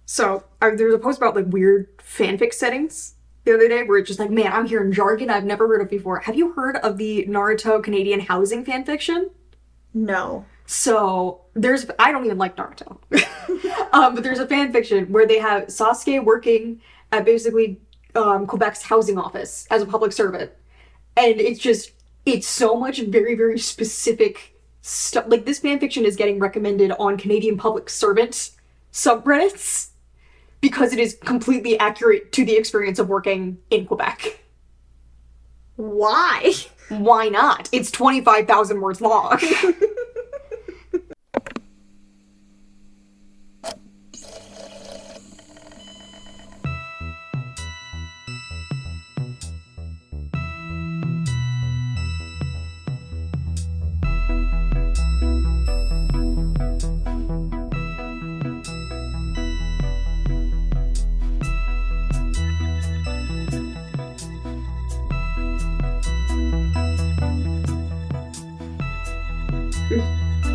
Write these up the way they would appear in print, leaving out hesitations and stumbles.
So there was a post about like weird fanfic settings the other day where it's just like, man, I'm hearing jargon I've never heard of before. Have you heard of the Naruto Canadian housing fanfiction? No. So I don't even like Naruto, but there's a fanfiction where they have Sasuke working at basically Quebec's housing office as a public servant, and it's so much very very specific stuff. Like this fanfiction is getting recommended on Canadian public servant subreddits because it is completely accurate to the experience of working in Quebec. Why? Why not? It's 25,000 words long.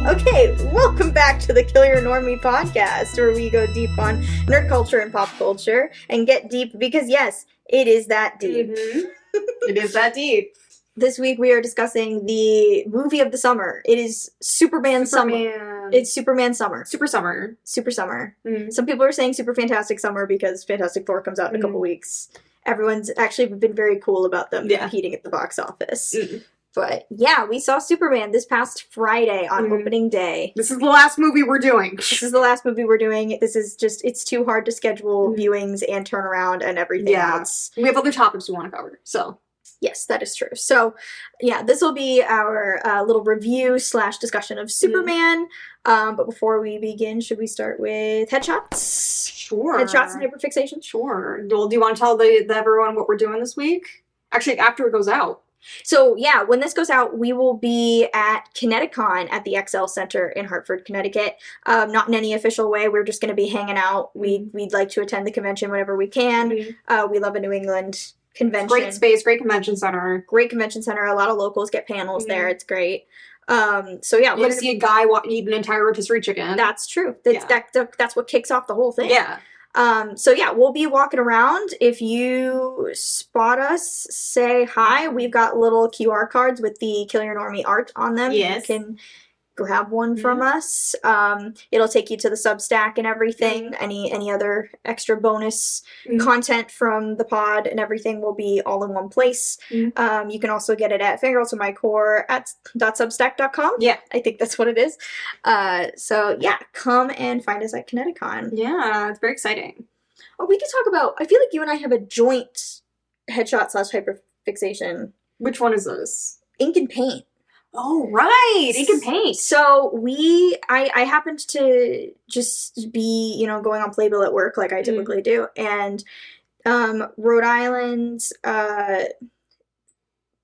Okay, welcome back to the Kill Your Normie podcast, where we go deep on nerd culture and pop culture, and get deep because, yes, it is that deep. Mm-hmm. It is that deep. This week we are discussing the movie of the summer. It is Superman Summer. It's Superman Summer. Super Summer. Super Summer. Mm. Some people are saying Super Fantastic Summer because Fantastic Four comes out in a couple weeks. Everyone's actually been very cool about them competing at the box office. Mm. But yeah, we saw Superman this past Friday on opening day. This is the last movie we're doing. This is the last movie we're doing. This is just, it's too hard to schedule viewings and turnaround and everything else. We have other topics we want to cover, so. Yes, that is true. So, yeah, this will be our little review / discussion of Superman. But before we begin, should we start with headshots? Sure. Headshots and hyperfixation? Sure. Well, do you want to tell everyone what we're doing this week? Actually, after it goes out. So, yeah, when this goes out, we will be at Kineticon at the XL Center in Hartford, Connecticut. Not in any official way. We're just going to be hanging out. We'd like to attend the convention whenever we can. We love a New England convention. Great space, great convention center. Great convention center. A lot of locals get panels there. It's great. So, yeah. You're going to see a guy eat an entire rotisserie chicken. That's true. That's what kicks off the whole thing. Yeah. So yeah, we'll be walking around. If you spot us, say hi. We've got little QR cards with the Kill Your Normie art on them. Yes. You can grab one from us. It'll take you to the Substack and everything. Any other extra bonus content from the pod and everything will be all in one place. You can also get it at fangirlsofmycore at .substack.com. Yeah. I think that's what it is. So yeah, come and find us at Kineticon. Yeah, it's very exciting. Oh, we could talk about, I feel like you and I have a joint headshot / hyperfixation. Which one is this? Ink and paint. Oh, right! Ink and paint. So I happened to just be, going on Playbill at work like I typically do. And Rhode Island's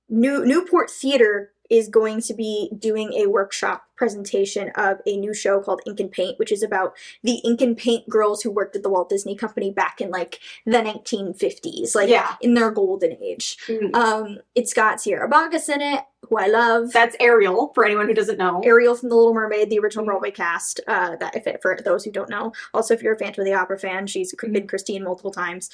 Newport Theater is going to be doing a workshop presentation of a new show called Ink and Paint, which is about the ink and paint girls who worked at the Walt Disney Company back in like the 1950s, in their golden age. It's got Sierra Boggess in it, who I love. That's Ariel, for anyone who doesn't know. Ariel from The Little Mermaid, the original Broadway cast, for those who don't know. Also, if you're a Phantom of the Opera fan, she's been Christine multiple times.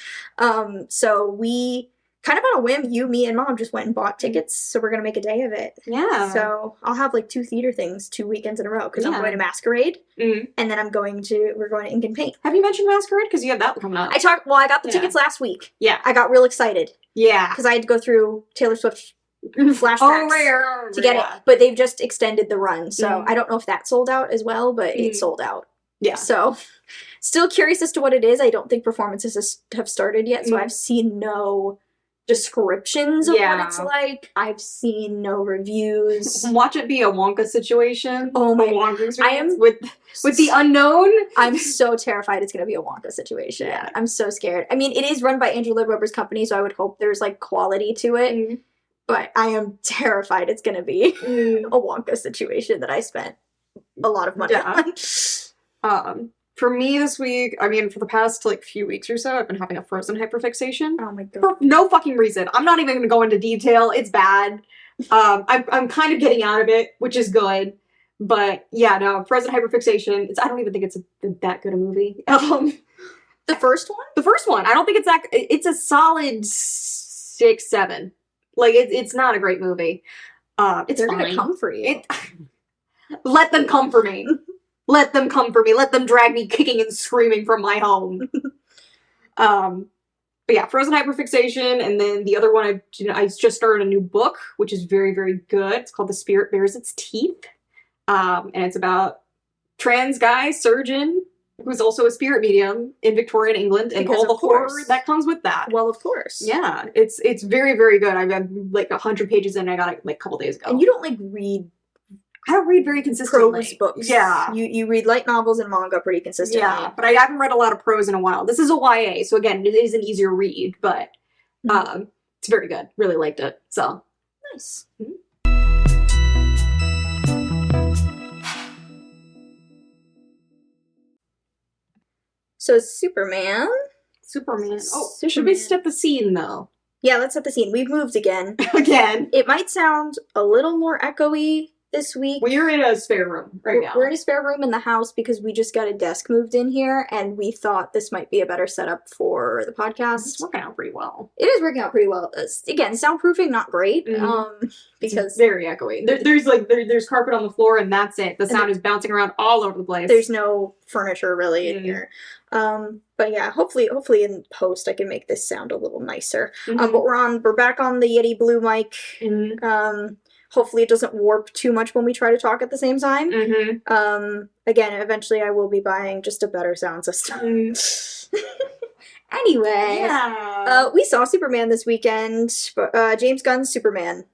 So we, kind of on a whim, you, me, and Mom just went and bought tickets, so we're going to make a day of it. Yeah. So I'll have like 2 theater things 2 weekends in a row, because I'm going to Masquerade, and then we're going to Ink and Paint. Have you mentioned Masquerade? Because you have that coming up. I got the tickets last week. Yeah. I got real excited. Yeah. Because I had to go through Taylor Swift flashbacks to get it, but they've just extended the run, so I don't know if that sold out as well, but it sold out. Yeah. So, still curious as to what it is. I don't think performances have started yet, so I've seen no descriptions of what it's like. I've seen no reviews. Watch it be a Wonka situation. Oh my god. I am with the unknown. I'm so terrified it's going to be a Wonka situation. Yeah. I'm so scared. I mean, it is run by Andrew Lloyd Webber's company, so I would hope there's like quality to it. But I am terrified it's going to be a Wonka situation that I spent a lot of money on. For me this week, I mean, for the past few weeks or so, I've been having a Frozen hyperfixation. Oh my god. For no fucking reason. I'm not even going to go into detail. It's bad. I'm kind of getting out of it, which is good. But yeah, no, Frozen hyperfixation. I don't even think it's that good a movie. The first one? The first one. I don't think it's that. It's a solid 6, 7. Like it's not a great movie. It's They're fine. gonna come for you. Let them come for me. Let them come for me. Let them drag me kicking and screaming from my home. But yeah, Frozen Hyperfixation, and then the other one I just started a new book, which is very, very good. It's called The Spirit Bears Its Teeth. And it's about trans guy surgeon who's also a spirit medium in Victorian England, and all the horror that comes with that. Well, of course. Yeah, it's very, very good. I've like 100 pages in. I got it like a couple days ago. And you don't like read. I don't read very consistently. Prose books. Yeah. You read light novels and manga pretty consistently. Yeah, but I haven't read a lot of prose in a while. This is a YA, so again, it is an easier read, but it's very good. Really liked it. So nice. Mm-hmm. So Superman. Oh, Superman. Should we set the scene though? Yeah, let's set the scene. We've moved again. Again. It might sound a little more echoey this week. We're in a spare room right now. We're in a spare room in the house because we just got a desk moved in here, and we thought this might be a better setup for the podcast. It's working out pretty well. It is working out pretty well. Again, soundproofing not great, because it's very echoey. There's carpet on the floor, and that's it. The sound is bouncing around all over the place. There's no furniture really in here. But yeah, hopefully in post I can make this sound a little nicer. But we're back on the Yeti Blue mic. Hopefully it doesn't warp too much when we try to talk at the same time. Again, eventually I will be buying just a better sound system. Anyway, we saw Superman this weekend, James Gunn's Superman.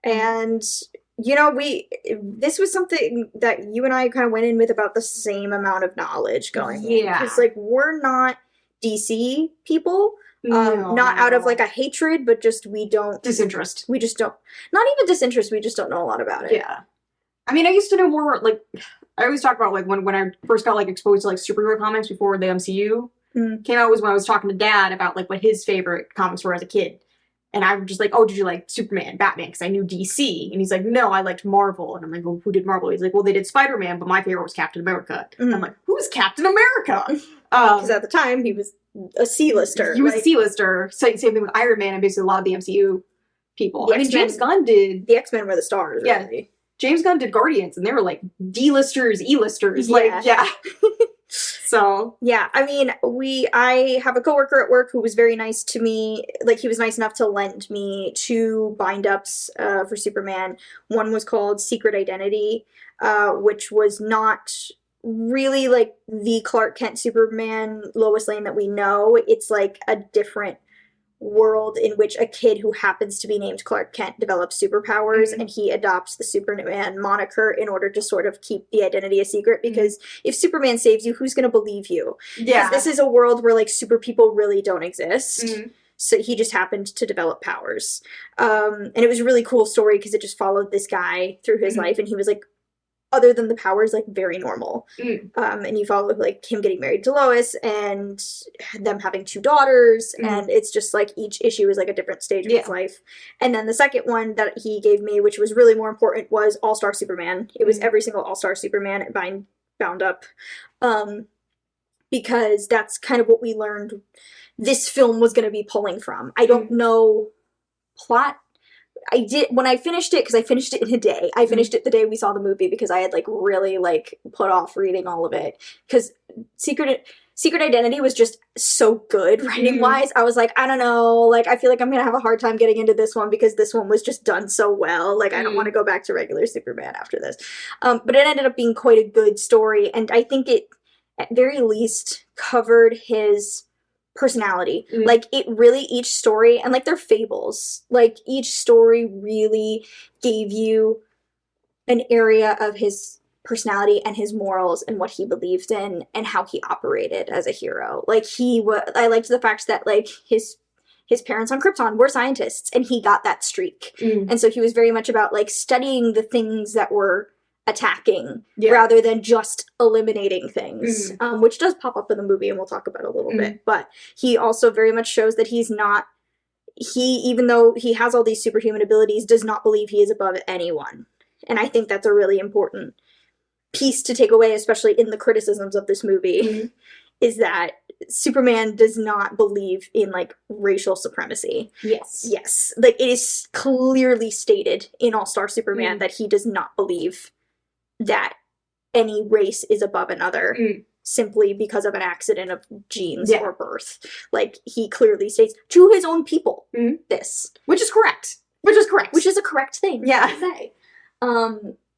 And, you know, this was something that you and I kind of went in with about the same amount of knowledge going in. Because, like, we're not DC people. Not out of like a hatred, but just disinterest. We just don't, not even disinterest, we just don't know a lot about it. Yeah. I mean, I used to know more, like, I always talk about like when I first got like exposed to like superhero comics before the MCU came out, was when I was talking to Dad about like what his favorite comics were as a kid. And I was just like, oh, did you like Superman, Batman? Because I knew DC. And he's like, no, I liked Marvel. And I'm like, well, who did Marvel? He's like, well, they did Spider-Man, but my favorite was Captain America. I'm like, who's Captain America? Because at the time, he was a C-lister. He was a C-lister. Same thing with Iron Man and basically a lot of the MCU people. I mean, James Gunn did... The X-Men were the stars, really. Yeah. James Gunn did Guardians, and they were like D-listers, E-listers. Yeah. Like, yeah. So... Yeah, I mean, I have a coworker at work who was very nice to me. Like, he was nice enough to lend me 2 bind-ups for Superman. One was called Secret Identity, which was not really like the Clark Kent Superman Lois Lane that we know. It's like a different world in which a kid who happens to be named Clark Kent develops superpowers, and he adopts the Superman moniker in order to sort of keep the identity a secret, because if Superman saves you, who's going to believe you? Yeah. Because this is a world where like super people really don't exist. So he just happened to develop powers. And it was a really cool story because it just followed this guy through his life, and he was like, other than the powers, like, very normal. And you follow, like, him getting married to Lois and them having 2 daughters, and it's just, like, each issue is, like, a different stage of his life. And then the second one that he gave me, which was really more important, was All-Star Superman. It was every single All-Star Superman bound up. Because that's kind of what we learned this film was going to be pulling from. I don't know plot. I did, when I finished it, because I finished it in a day. I finished it the day we saw the movie because I had, like, really, like, put off reading all of it. Because Secret Identity was just so good writing-wise. I was like, I don't know, like, I feel like I'm going to have a hard time getting into this one because this one was just done so well. Like, I don't want to go back to regular Superman after this. But it ended up being quite a good story, and I think it, at very least, covered his personality. Like, it really, each story, and like, they're fables, like, each story really gave you an area of his personality and his morals and what he believed in and how he operated as a hero. Like, I liked the fact that, like, his parents on Krypton were scientists, and he got that streak. And so he was very much about, like, studying the things that were attacking rather than just eliminating things, which does pop up in the movie, and we'll talk about a little bit. But he also very much shows that even though he has all these superhuman abilities, does not believe he is above anyone. And I think that's a really important piece to take away, especially in the criticisms of this movie, is that Superman does not believe in, like, racial supremacy. Yes. Yes. Like, it is clearly stated in All-Star Superman that he does not believe that any race is above another simply because of an accident of genes or birth. Like, he clearly states to his own people this. Which is correct. Which is a correct thing to say.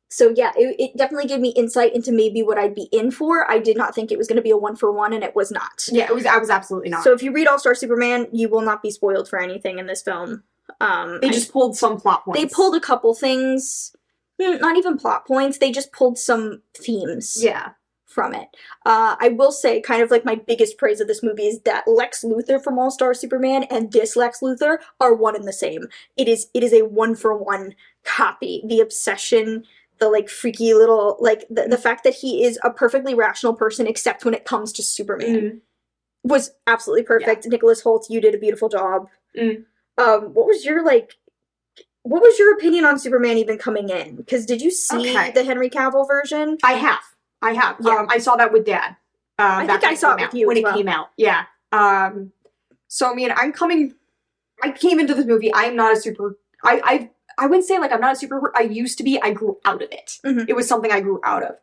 So yeah, it definitely gave me insight into maybe what I'd be in for. I did not think it was going to be a 1-for-1, and it was not. Yeah, I was absolutely not. So if you read All-Star Superman, you will not be spoiled for anything in this film. They just pulled some plot points. They pulled a couple things. Not even plot points. They just pulled some themes. Yeah. From it. I will say, kind of like my biggest praise of this movie is that Lex Luthor from All-Star Superman and this Lex Luthor are one and the same. It is a 1-for-1 copy. The obsession, the, like, freaky little, like, the fact that he is a perfectly rational person except when it comes to Superman was absolutely perfect. Nicholas Hoult, you did a beautiful job. What was your opinion on Superman even coming in? Because did you see the Henry Cavill version? I have. Yeah. I saw that with Dad. I think I saw it with you when it came out. Yeah. So I mean, I came into this movie. I am not a super. I wouldn't say, like, I'm not a superhero. I used to be. I grew out of it. It was something I grew out of.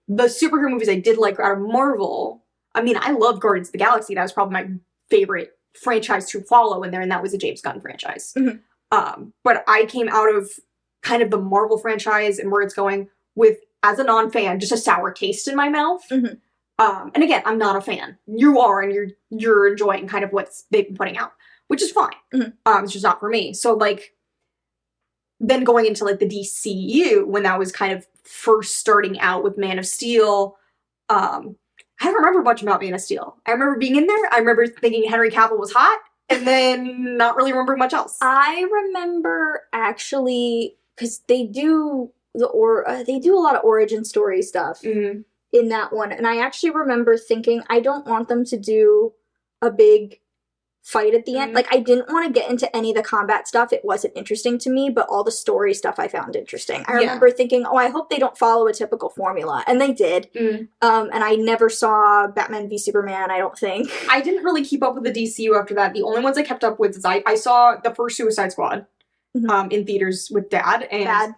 The superhero movies I did like out of Marvel. I mean, I love Guardians of the Galaxy. That was probably my favorite franchise to follow in there, and that was a James Gunn franchise. But I came out of kind of the Marvel franchise and where it's going with, as a non-fan, just a sour taste in my mouth. And again, I'm not a fan. You are, and you're enjoying kind of what they've been putting out, which is fine. It's just not for me. So, like, then going into, like, the DCU, when that was kind of first starting out with Man of Steel, I don't remember much about Man of Steel. I remember being in there. I remember thinking Henry Cavill was hot, and then not really remembering much else. I remember, actually, because they do a lot of origin story stuff in that one, and I actually remember thinking, I don't want them to do a big fight at the end. Like, I didn't want to get into any of the combat stuff. It wasn't interesting to me, but all the story stuff I found interesting. I remember thinking, I hope they don't follow a typical formula, and they did. And I never saw Batman v Superman, I don't think. I didn't really keep up with the DCU after that. The only ones I kept up with is I saw the first Suicide Squad in theaters with Dad, and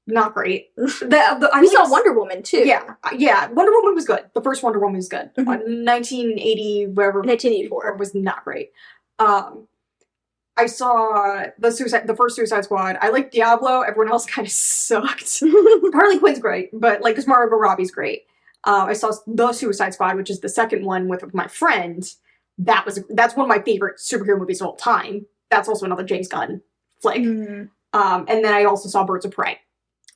not great. We saw Wonder Woman too. Yeah. Wonder Woman was good. The first Wonder Woman was good. 1980, whatever. 1984 was not great. I saw the first Suicide Squad. I liked Diablo. Everyone else kind of sucked. Harley Quinn's great, but, like, Margot Robbie's great. I saw the Suicide Squad, which is the second one with my friend. That's one of my favorite superhero movies of all time. That's also another James Gunn flick. And then I also saw Birds of Prey.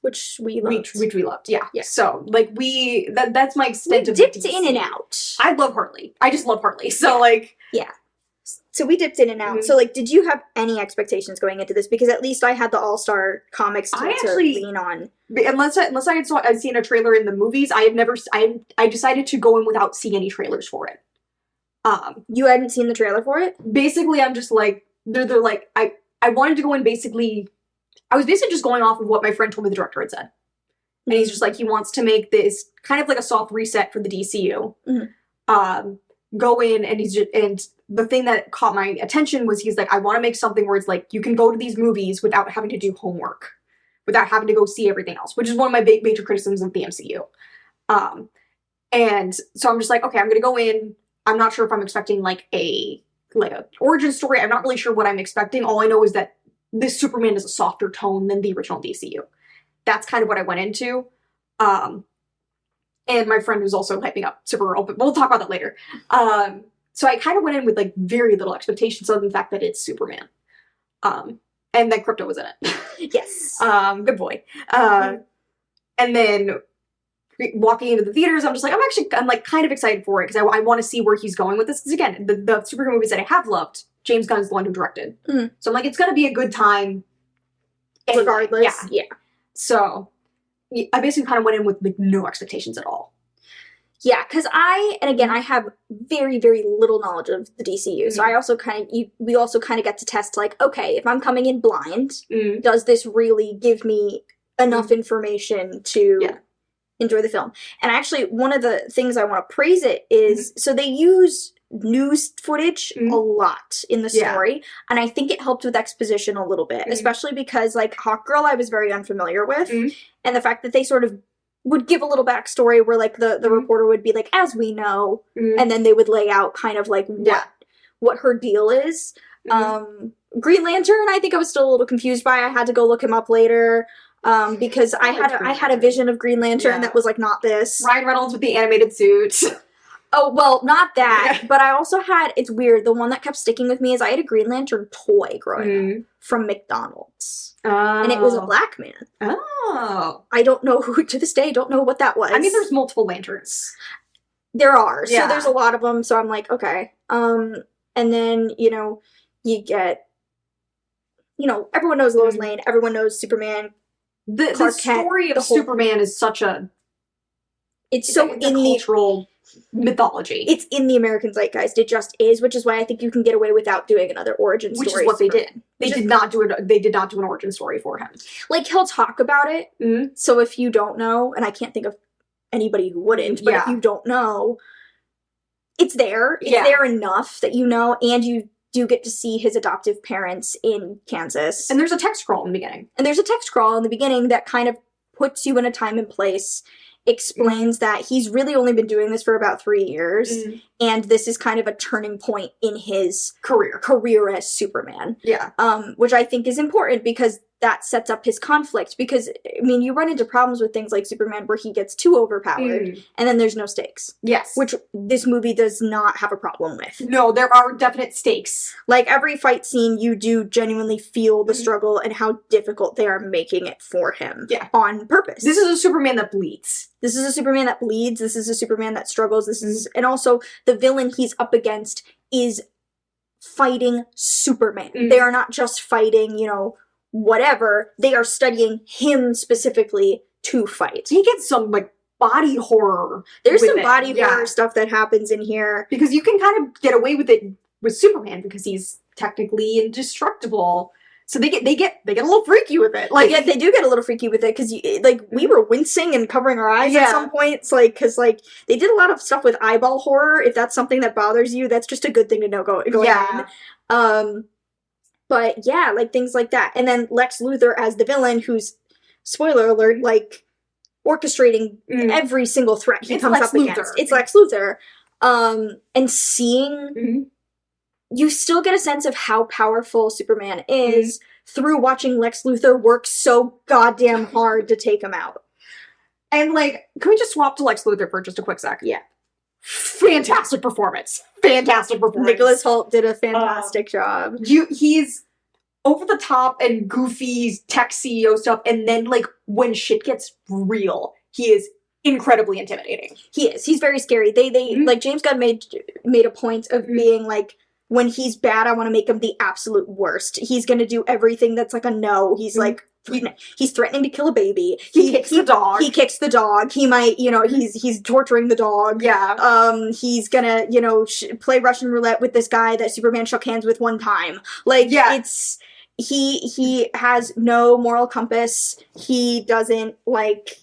Which we loved. Which we loved, yeah. So, like, that's my extent of dipped in and out. I love Harley. I just love Harley. So, like... Yeah. So we dipped in and out. So, like, did you have any expectations going into this? Because at least I had the All-Star comics to lean on. Unless I had seen a trailer in the movies, I decided to go in without seeing any trailers for it. You hadn't seen the trailer for it? Basically, I'm just like, they're like, I wanted to go in basically... I was basically just going off of what my friend told me the director had said. And he's just like, he wants to make this kind of like a soft reset for the DCU. Go in, and and the thing that caught my attention was he's like, I want to make something where it's like, you can go to these movies without having to do homework. Without having to go see everything else. Which is one of my major criticisms of the MCU. And so I'm just like, okay, I'm going to go in. I'm not sure if I'm expecting like a origin story. I'm not really sure what I'm expecting. All I know is that this Superman is a softer tone than the original DCU. That's kind of what I went into. And my friend was also hyping up Supergirl, but we'll talk about that later. So I kind of went in with, like, very little expectations other than the fact that it's Superman. And then Krypto was in it. Yes. Good boy. And then walking into the theaters, I'm just like, I'm like kind of excited for it because I want to see where he's going with this. Because again, the superhero movies that I have loved, James Gunn is the one who directed. So I'm like, it's going to be a good time. Anyway. Regardless. Yeah. So I basically kind of went in with like no expectations at all. Yeah, because I have very, very little knowledge of the DCU. So I also we also kind of get to test, like, okay, if I'm coming in blind, does this really give me enough information to enjoy the film? And actually, one of the things I want to praise it is, so they use news footage a lot in the story, and I think it helped with exposition a little bit, especially because, like, Hawkgirl I was very unfamiliar with, and the fact that they sort of would give a little backstory where, like, the reporter would be like, as we know, and then they would lay out kind of, like, what her deal is. Green Lantern, I think I was still a little confused by. I had to go look him up later. Because I had a vision of Green Lantern that was, like, not this. Ryan Reynolds with the animated suit. Oh, well, not that, but I also had, it's weird, the one that kept sticking with me is I had a Green Lantern toy growing up from McDonald's. And it was a black man. Oh. I don't know who, to this day, don't know what that was. I mean, there's multiple lanterns. There are, so there's a lot of them, so I'm like, okay. And then, you know, you get, you know, everyone knows Lois Lane, everyone knows Superman. The story of Superman is such a... It's so in the cultural mythology. It's in the American zeitgeist. It just is, which is why I think you can get away without doing another origin story. Which is what they did. They did not do an origin story for him. Like, he'll talk about it. So if you don't know, and I can't think of anybody who wouldn't, but if you don't know, it's there. It's there enough that you know, and you do get to see his adoptive parents in Kansas. And there's a text crawl in the beginning. That kind of puts you in a time and place, explains that he's really only been doing this for about 3 years, and this is kind of a turning point in his career as Superman. Yeah. Which I think is important because that sets up his conflict. Because, I mean, you run into problems with things like Superman where he gets too overpowered, and then there's no stakes. Yes. Which this movie does not have a problem with. No, there are definite stakes. Like, every fight scene, you do genuinely feel the struggle and how difficult they are making it for him. Yeah. On purpose. This is a Superman that bleeds. This is a Superman that bleeds. This is a Superman that struggles. And also, the villain he's up against is fighting Superman. They are not just fighting, you know, whatever. They are studying him specifically to fight. He gets some, like, body horror. There's some body horror stuff that happens in here. Because you can kind of get away with it with Superman because he's technically indestructible. So they get a little freaky with it. Like, they do get a little freaky with it because, like, we were wincing and covering our eyes at some points, like, because, like, they did a lot of stuff with eyeball horror. If that's something that bothers you, that's just a good thing to know going in. But yeah, like, things like that. And then Lex Luthor as the villain, who's, spoiler alert, like, orchestrating every single threat he comes up against. It's Lex Luthor. And seeing... You still get a sense of how powerful Superman is through watching Lex Luthor work so goddamn hard to take him out. And, like, can we just swap to Lex Luthor for just a quick sec? Yeah. Fantastic performance. Nicholas Hoult did a fantastic job. He's over the top and goofy tech CEO stuff, and then, like, when shit gets real, he is incredibly intimidating. He is. He's very scary. They like, James Gunn made a point of being like, when he's bad, I want to make him the absolute worst. He's going to do everything that's like a no. He's like, he's threatening to kill a baby. He kicks the dog. He kicks the dog. He might, you know, he's torturing the dog. Yeah. He's gonna, you know, play Russian roulette with this guy that Superman shook hands with one time. Like, it's, he has no moral compass. He doesn't, like,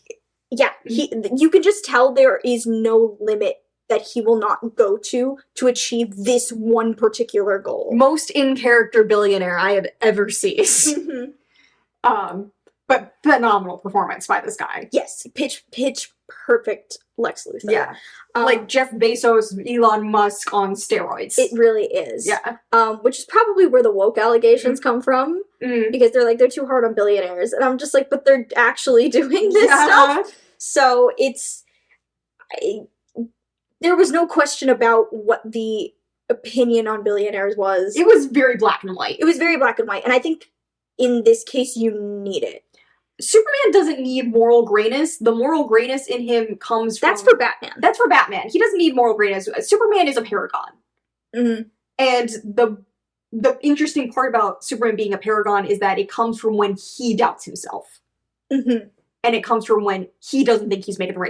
you can just tell there is no limit that he will not go to achieve this one particular goal. Most in-character billionaire I have ever seen. But phenomenal performance by this guy. Yes, pitch perfect Lex Luthor. Yeah. Like Jeff Bezos, Elon Musk on steroids. It really is. Yeah. Which is probably where the woke allegations come from. Because they're too hard on billionaires. And I'm just like, but they're actually doing this stuff. So it's... There was no question about what the opinion on billionaires was. It was very black and white. And I think in this case you need it. Superman doesn't need moral grayness. The moral grayness in him comes from... That's for Batman. That's for Batman. He doesn't need moral grayness. Superman is a paragon. And the interesting part about Superman being a paragon is that it comes from when he doubts himself. And it comes from when he doesn't think he's making the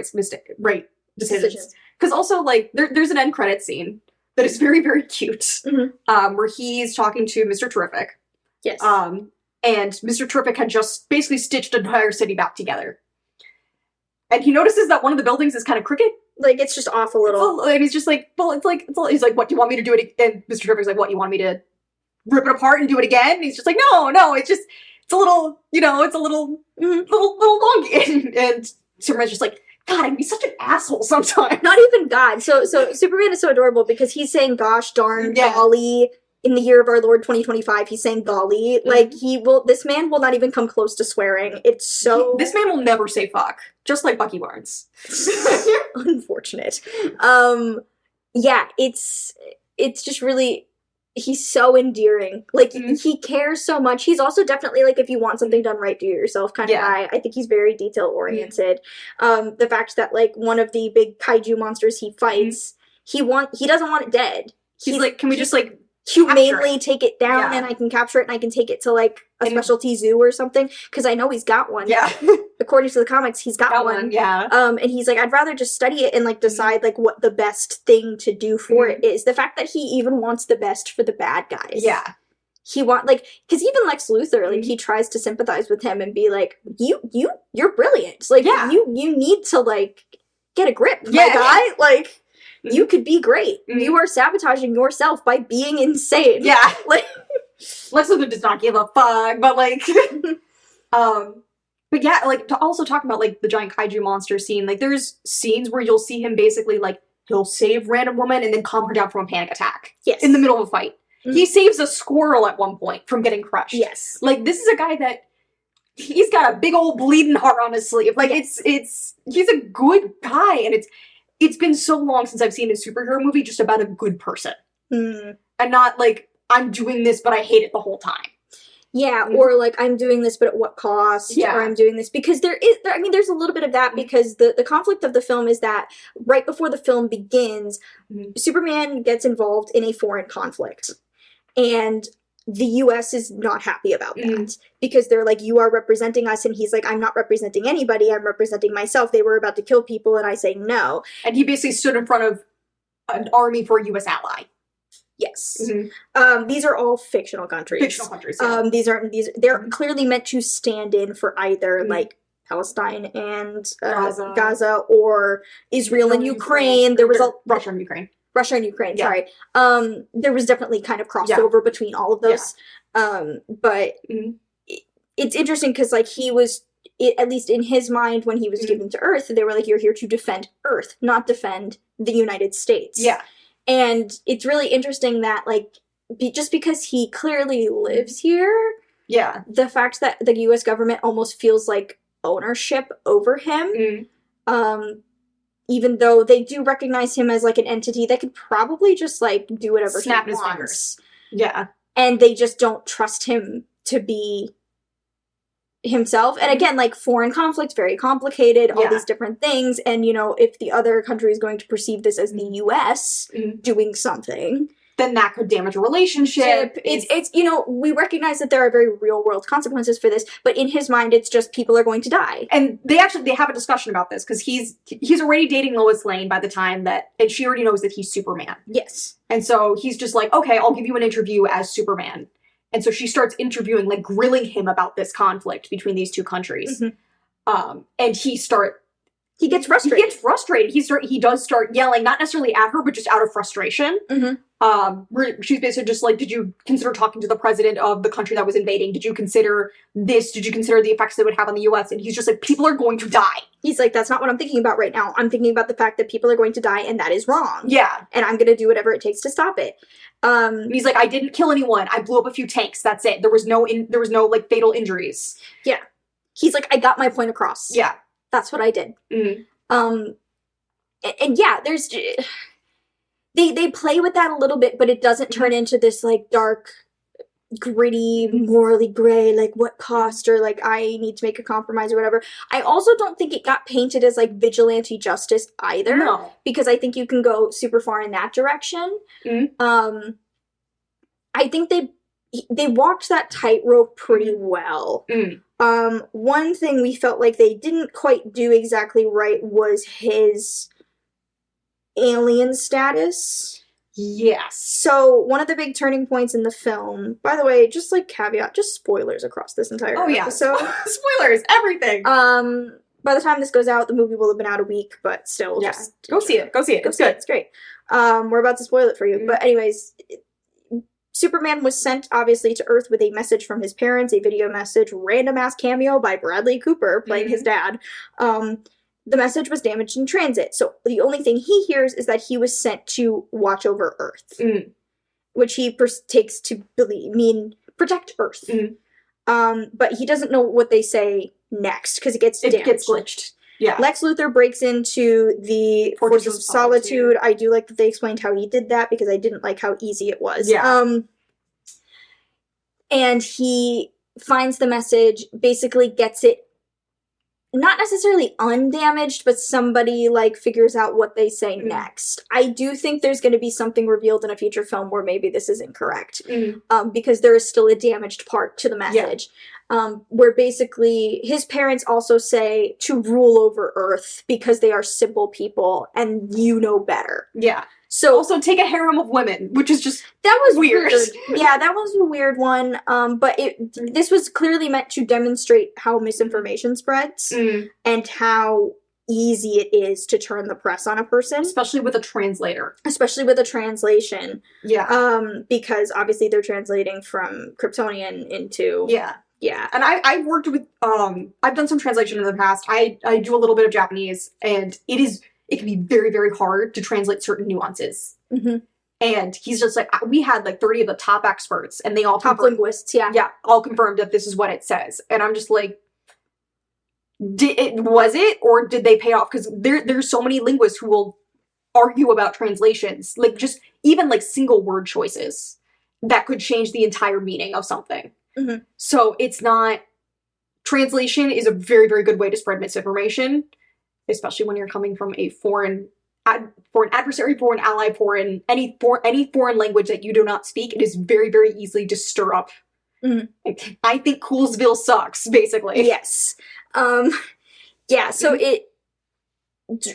right decisions. Because also, like, there's an end credits scene that is very, very cute, where he's talking to Mr. Terrific. Yes. And Mr. Terrific had just basically stitched an entire city back together. And he notices that one of the buildings is kind of crooked. Like, it's just off a little. And he's just like, well, he's like, what, do you want me to do it again? And Mr. Trevor's like, what, you want me to rip it apart and do it again? And he's just like, no, it's a little, it's a little, little long. And Superman's just like, God, I can be such an asshole sometimes. Not even God. So Superman is so adorable because he's saying gosh darn, golly. In the year of our Lord 2025, he's saying golly. Like, this man will not even come close to swearing. It's so... This man will never say fuck. Just like Bucky Barnes. Unfortunate. Yeah, it's just really... He's so endearing. Like, he cares so much. He's also definitely, like, if you want something done right, do it yourself kind of guy. I think he's very detail-oriented. The fact that, like, one of the big kaiju monsters he fights, he doesn't want it dead. He's like, can we just, like... humanely take it down and I can capture it and I can take it to like a specialty zoo or something because I know he's got one. Yeah. According to the comics, he's got one. Yeah. And he's like, I'd rather just study it and like decide like what the best thing to do for it is. The fact that he even wants the best for the bad guys. Yeah. He because even Lex Luthor, like he tries to sympathize with him and be like, you're brilliant. Like you need to like get a grip, my guy. Like. You could be great. You are sabotaging yourself by being insane. Yeah. Like, Lex Luthor does not give a fuck, but like, but yeah, like to also talk about like the giant kaiju monster scene, like there's scenes where you'll see him basically like, he'll save random woman and then calm her down from a panic attack. Yes. In the middle of a fight. He saves a squirrel at one point from getting crushed. Yes. Like this is a guy that, he's got a big old bleeding heart on his sleeve. Like he's a good guy and it's been so long since I've seen a superhero movie just about a good person. And not like, I'm doing this, but I hate it the whole time. Yeah, or like, I'm doing this, but at what cost? Yeah. Or I'm doing this because there's a little bit of that because the conflict of the film is that right before the film begins, Superman gets involved in a foreign conflict. And the U.S. is not happy about that because they're like, you are representing us. And he's like, I'm not representing anybody. I'm representing myself. They were about to kill people. And I say no. And he basically stood in front of an army for a U.S. ally. Yes. These are all fictional countries. Fictional countries, yeah. They're clearly meant to stand in for either like Palestine and Gaza or Israel and Ukraine. There was Russia and Ukraine. Russia and Ukraine, sorry. There was definitely kind of crossover between all of those. But it's interesting because, like, at least in his mind, when he was given to Earth, they were like, you're here to defend Earth, not defend the United States. Yeah. And it's really interesting that, like, just because he clearly lives here, the fact that the U.S. government almost feels like ownership over him, even though they do recognize him as, like, an entity that could probably just, like, do whatever Snap he his wants. fingers. Yeah. And they just don't trust him to be himself. And again, like, foreign conflict, very complicated, all these different things. And, you know, if the other country is going to perceive this as the U.S. doing something, then that could damage a relationship. It's you know, we recognize that there are very real world consequences for this, but in his mind, it's just people are going to die. And they have a discussion about this because he's already dating Lois Lane by the time and she already knows that he's Superman. Yes. And so he's just like, okay, I'll give you an interview as Superman. And so she starts interviewing, like grilling him about this conflict between these two countries. And he gets frustrated. He does start yelling, not necessarily at her, but just out of frustration. She's basically just like, did you consider talking to the president of the country that was invading? Did you consider this? Did you consider the effects it would have on the U.S.? And he's just like, people are going to die. He's like, that's not what I'm thinking about right now. I'm thinking about the fact that people are going to die, and that is wrong. Yeah. And I'm going to do whatever it takes to stop it. He's like, I didn't kill anyone. I blew up a few tanks. That's it. There was no like fatal injuries. Yeah. He's like, I got my point across. Yeah. That's what I did. And yeah, there's they play with that a little bit, but it doesn't turn into this like dark, gritty, morally gray, like what cost or like I need to make a compromise or whatever. I also don't think it got painted as like vigilante justice either. No. Because I think you can go super far in that direction. I think they walked that tightrope pretty well. One thing we felt like they didn't quite do exactly right was his alien status. Yes. So one of the big turning points in the film, by the way, just like caveat, just spoilers across this entire episode. Spoilers, everything. by the time this goes out, the movie will have been out a week, but still, Yeah. just Go see it. Go see it. Go It's see it. good. It's great. We're about to spoil it for you, but anyways, Superman was sent, obviously, to Earth with a message from his parents, a video message, random-ass cameo by Bradley Cooper playing his dad. The message was damaged in transit, so the only thing he hears is that he was sent to watch over Earth, which he takes to mean protect Earth. But he doesn't know what they say next, because it gets damaged. It gets glitched. Yeah. Lex Luthor breaks into the Fortress of Solitude. I do like that they explained how he did that, because I didn't like how easy it was. Yeah. And he finds the message, basically gets it not necessarily undamaged, but somebody, like, figures out what they say next. I do think there's going to be something revealed in a future film where maybe this is incorrect. Because there is still a damaged part to the message. Where basically his parents also say to rule over Earth because they are simple people and you know better. Yeah. So also take a harem of women, which is just that was weird. Yeah, that was a weird one. But this was clearly meant to demonstrate how misinformation spreads and how easy it is to turn the press on a person, especially with a translator, especially with a translation. Yeah. Because obviously they're translating from Kryptonian into Yeah, and I've worked with I've done some translation in the past. I do a little bit of Japanese, and it can be very, very hard to translate certain nuances. And he's just like, we had like 30 of the top experts, and they all linguists, all confirmed that this is what it says. And I'm just like, was it, or did they pay off? Because there's so many linguists who will argue about translations, like just even like single word choices that could change the entire meaning of something. So it's not, translation is a very, very good way to spread misinformation, especially when you're coming from a foreign adversary, foreign ally, any foreign language that you do not speak. It is very, very easily to stir up. I think Coolsville sucks, basically. Yes. So it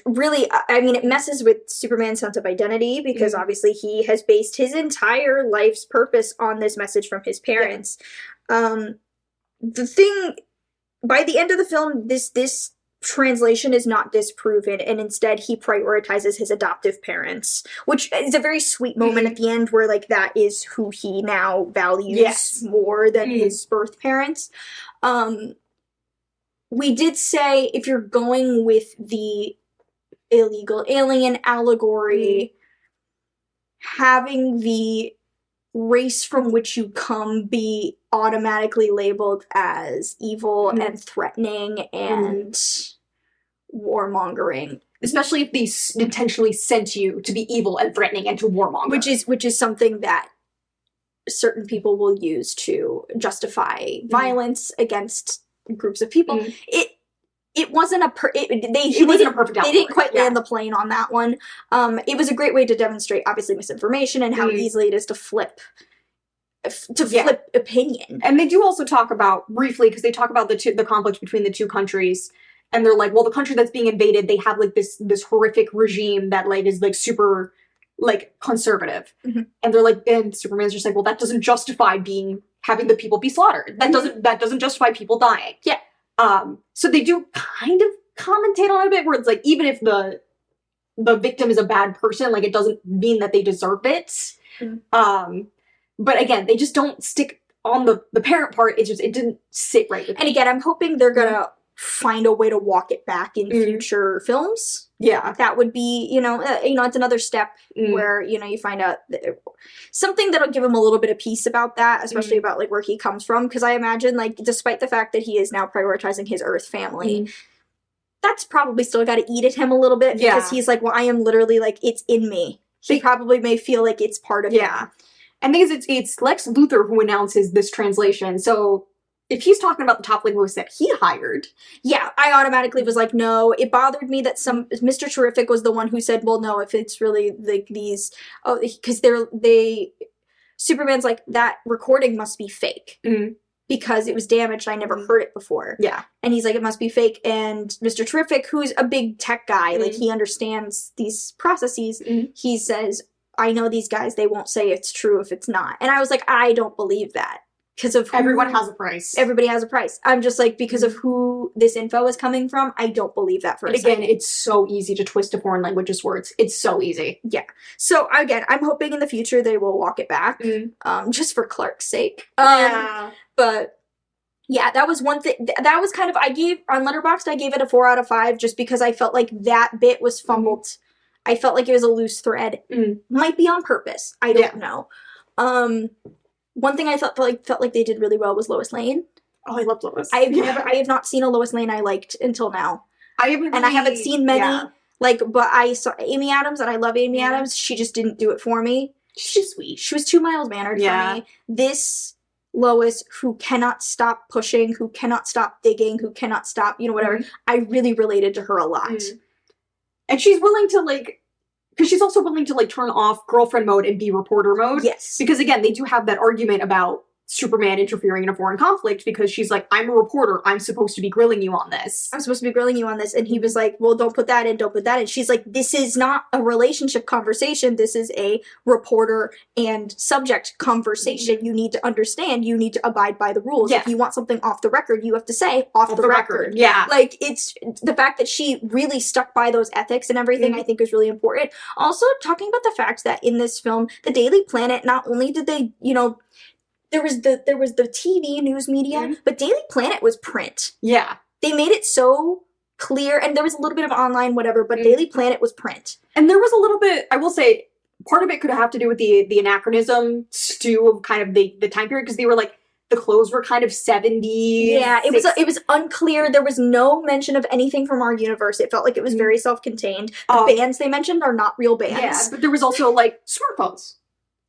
really, I mean, it messes with Superman's sense of identity, because obviously he has based his entire life's purpose on this message from his parents. The thing, by the end of the film, this translation is not disproven, and instead he prioritizes his adoptive parents, which is a very sweet moment at the end where, like, that is who he now values more than his birth parents. We did say, if you're going with the illegal alien allegory, having the race from which you come be automatically labeled as evil and threatening and warmongering, especially if they intentionally sent you to be evil and threatening and to warmonger, which is something that certain people will use to justify violence against groups of people. It wasn't a perfect allegory. They didn't quite land the plane on that one. It was a great way to demonstrate, obviously, misinformation and how easily it is to flip opinion. And they do also talk about, briefly, because they talk about the conflict between the two countries, and they're like, well, the country that's being invaded, they have like this horrific regime that like is like super like conservative, and they're like, and Superman's just like, well, that doesn't justify having the people be slaughtered. That doesn't justify people dying. So they do kind of commentate on it a bit, where it's like, even if the victim is a bad person, like, it doesn't mean that they deserve it. But again, they just don't stick on the parent part. It didn't sit right with me. And again, I'm hoping they're gonna find a way to walk it back in future films. That would be, it's another step where, you find out something that'll give him a little bit of peace about that, especially about, like, where he comes from. Because I imagine, like, despite the fact that he is now prioritizing his Earth family, that's probably still got to eat at him a little bit, because he's like, well, I am literally, like, it's in me. He probably may feel like it's part of him. And because it's Lex Luthor who announces this translation, so if he's talking about the top linguist that he hired... Yeah, I automatically was like, no. It bothered me that Mr. Terrific was the one who said, well, no, if it's really, like, these... Oh, because Superman's like, that recording must be fake. Because it was damaged, I never heard it before. And he's like, it must be fake. And Mr. Terrific, who's a big tech guy, like, he understands these processes, he says, I know these guys, they won't say it's true if it's not. And I was like, I don't believe that. because of who, Everyone has a price. everybody has a price. I'm just like, because of who this info is coming from, I don't believe that for a second. Again, it's so easy to twist a foreign language's words. It's so easy. Yeah. So again, I'm hoping in the future they will walk it back, just for Clark's sake. But yeah, that was one thing. That was kind of, I gave on Letterboxd, I gave it a 4 out of 5 just because I felt like that bit was fumbled. I felt like it was a loose thread. Might be on purpose. I don't know. One thing I felt like they did really well was Lois Lane. Oh, I love Lois. I have not seen a Lois Lane I liked until now. I haven't seen many. Like, but I saw Amy Adams, and I love Amy Adams. She just didn't do it for me. She's sweet. She was too mild-mannered for me. This Lois, who cannot stop pushing, who cannot stop digging, who cannot stop, whatever. I really related to her a lot. And she's willing to, like, because she's also willing to, like, turn off girlfriend mode and be reporter mode. Yes. Because, again, they do have that argument about Superman interfering in a foreign conflict, because she's like, I'm a reporter, I'm supposed to be grilling you on this. And he was like, well, don't put that in. She's like, this is not a relationship conversation, this is a reporter and subject conversation. You need to understand, you need to abide by the rules. If you want something off the record, you have to say off the record. Like, it's the fact that she really stuck by those ethics and everything, I think is really important. Also, talking about the fact that in this film, the Daily Planet, not only did they, there was the TV news media, but Daily Planet was print. Yeah. They made it so clear, and there was a little bit of online whatever, but Daily Planet was print. And there was a little bit, I will say, part of it could have to do with the anachronism stew of kind of the time period, because they were like, the clothes were kind of 70s. Yeah, it was unclear. There was no mention of anything from our universe. It felt like it was very self-contained. The bands they mentioned are not real bands. Yeah, but there was also, like, smartphones.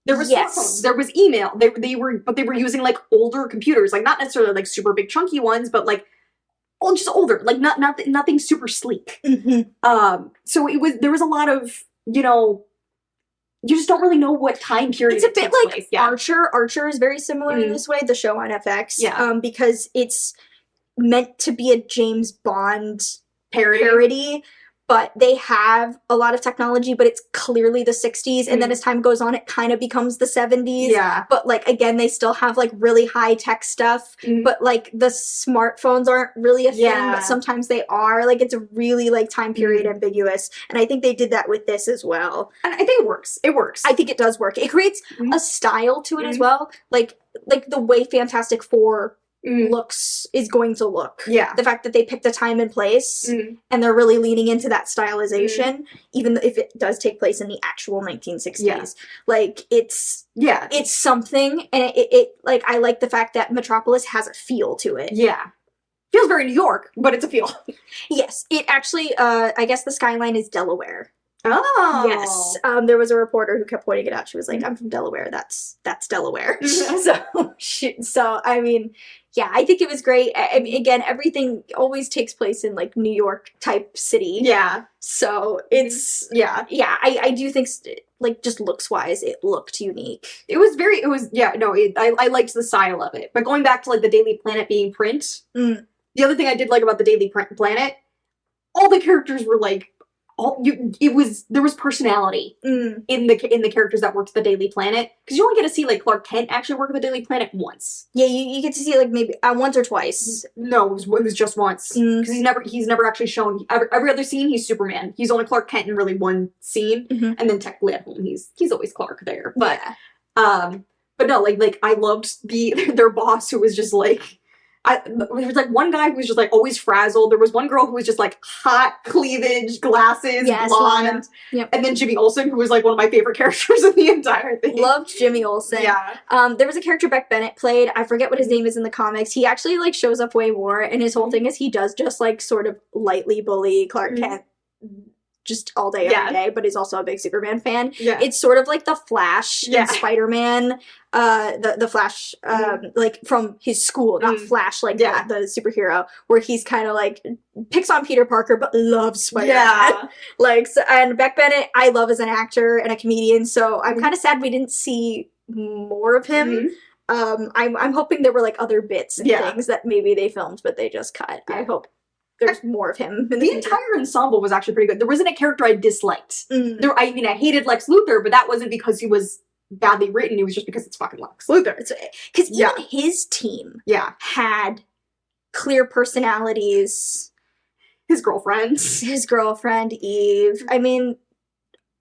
There was smartphones. There was email. They were using, like, older computers, like, not necessarily like super big chunky ones, but like just older, like nothing super sleek. So there was a lot of, you just don't really know what time period. It's a bit like place. Archer. Archer is very similar in this way, the show on FX. Because it's meant to be a James Bond parody. But they have a lot of technology, but it's clearly the 60s. And then as time goes on, it kind of becomes the 70s. Yeah. But, like, again, they still have, like, really high-tech stuff. But, like, the smartphones aren't really a thing, but sometimes they are. Like, it's really, like, time period ambiguous. And I think they did that with this as well. And I think it works. It works. I think it does work. It creates a style to it as well. Like the way Fantastic Four is going to look. Yeah. The fact that they picked the time and place and they're really leaning into that stylization, even if it does take place in the actual 1960s. Yeah. Like, it's something, and it like, I like the fact that Metropolis has a feel to it. Yeah. Feels very New York, but it's a feel. Yes. It actually, I guess the skyline is Delaware. Oh. Yes. There was a reporter who kept pointing it out. She was like, I'm from Delaware. That's Delaware. So, I mean, yeah, I think it was great. I mean, again, everything always takes place in, like, New York type city. Yeah. So it's, I do think, like, just looks wise, it looked unique. I liked the style of it. But going back to, like, the Daily Planet being print, the other thing I did like about the Daily Planet, all the characters were, like, there was personality in the characters that worked at the Daily Planet, because you only get to see, like, Clark Kent actually work at the Daily Planet once. Yeah, you get to see, like, maybe once or twice. No, it was just once, because he's never actually shown every other scene. He's Superman. He's only Clark Kent in really one scene, and then technically at home he's always Clark there. But but no, like I loved their boss, who was just like. There was, like, one guy who was just, like, always frazzled. There was one girl who was just, like, hot cleavage, glasses, blonde. Yep. And then Jimmy Olsen, who was, like, one of my favorite characters in the entire thing. Loved Jimmy Olsen. Yeah. There was a character Beck Bennett played. I forget what his name is in the comics. He actually, like, shows up way more. And his whole thing is he does just, like, sort of lightly bully Clark Kent just all day, every day, but he's also a big Superman fan. Yeah. It's sort of like the Flash in Spider-Man, the Flash, like, from his school, not Flash, like, the superhero, where he's kind of, like, picks on Peter Parker, but loves Spider-Man. Yeah. Like, so, and Beck Bennett, I love as an actor and a comedian, so I'm kind of sad we didn't see more of him. I'm hoping there were, like, other bits and things that maybe they filmed, but they just cut. I hope there's more of him. The entire ensemble was actually pretty good. There wasn't a character I disliked. I hated Lex Luthor, but that wasn't because he was badly written, it was just because it's fucking Lex Luthor. Because even his team had clear personalities. His girlfriend, Eve. I mean,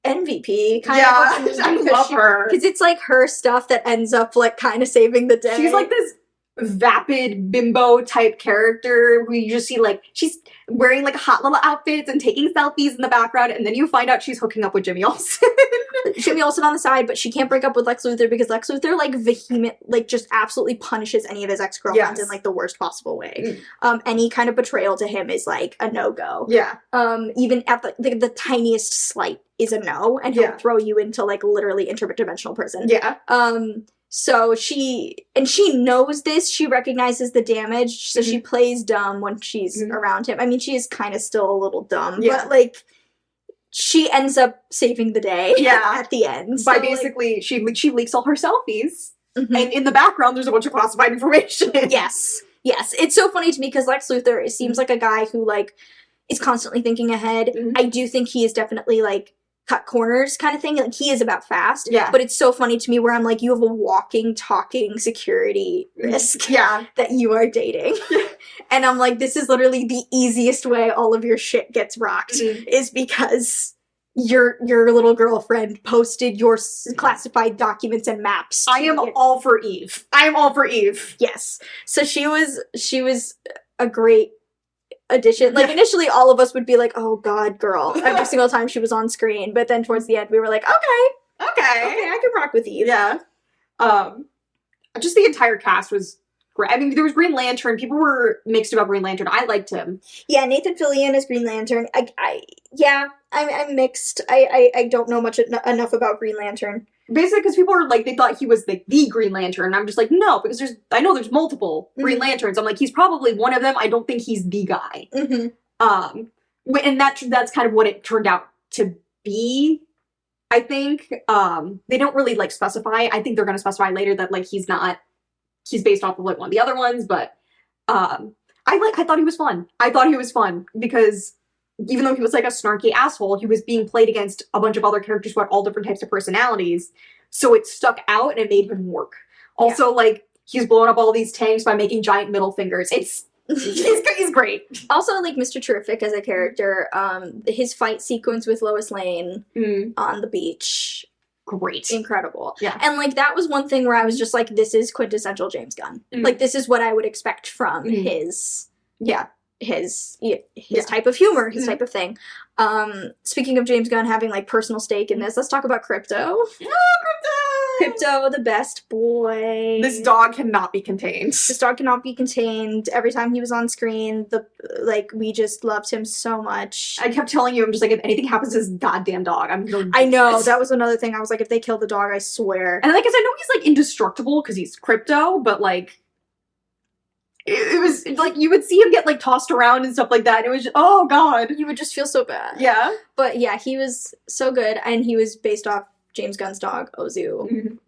MVP. I love her. Because it's like her stuff that ends up like kind of saving the day. She's like this vapid bimbo type character who you just see like she's wearing like hot little outfits and taking selfies in the background, and then you find out she's hooking up with Jimmy Olsen. Jimmy Olsen on the side, but she can't break up with Lex Luthor because Lex Luthor like vehement, like just absolutely punishes any of his ex-girlfriends in like the worst possible way. Any kind of betrayal to him is like a no-go. Yeah. Even at the tiniest slight is a no, and he'll throw you into like literally interdimensional prison. Yeah. So she knows this, she recognizes the damage, so she plays dumb when she's around him. I mean, she is kind of still a little dumb, but like she ends up saving the day at the end. By basically, like, she leaks all her selfies, and in the background there's a bunch of classified information. Yes. It's so funny to me because Lex Luthor, it seems like a guy who like is constantly thinking ahead. I do think he is definitely like cut corners kind of thing. Like he is about fast. Yeah. But it's so funny to me where I'm like, you have a walking, talking security risk that you are dating. And I'm like, this is literally the easiest way all of your shit gets rocked is because your little girlfriend posted your classified documents and maps. I am all for Eve. Yes. So she was a great addition. Like initially all of us would be like, oh god, girl, every single time she was on screen, but then towards the end we were like, okay, I can rock with Eve. Just the entire cast was great. I mean, there was Green Lantern. People were mixed about Green Lantern. I liked him. Nathan Fillion as Green Lantern. I'm mixed. I don't know much enough about Green Lantern. Basically, because people were like, they thought he was like the Green Lantern. And I'm just like, no, because I know there's multiple Green Lanterns. I'm like, he's probably one of them. I don't think he's the guy. And that's kind of what it turned out to be. I think they don't really like specify. I think they're going to specify later that like he's based off of like one of the other ones. But I thought he was fun. I thought he was fun because even though he was like a snarky asshole, he was being played against a bunch of other characters who had all different types of personalities. So it stuck out and it made him work. Also, like, he's blowing up all these tanks by making giant middle fingers. He's great. Also, like, Mr. Terrific as a character, his fight sequence with Lois Lane on the beach. Great. Incredible. Yeah. And, like, that was one thing where I was just like, this is quintessential James Gunn. Like, this is what I would expect from his type of humor, his type of thing. Speaking of James Gunn having like personal stake in this, let's talk about Crypto. Crypto, the best boy. This dog cannot be contained. Every time he was on screen, we just loved him so much. I kept telling you, I'm just like, if anything happens to this goddamn dog, I'm gonna I know, that was another thing. I was like, if they kill the dog, I swear. And like, cause I know he's like indestructible because he's Crypto, but like, it was like you would see him get like tossed around and stuff like that. And it was just, oh god, you would just feel so bad. Yeah, but yeah, he was so good, and he was based off James Gunn's dog Ozu,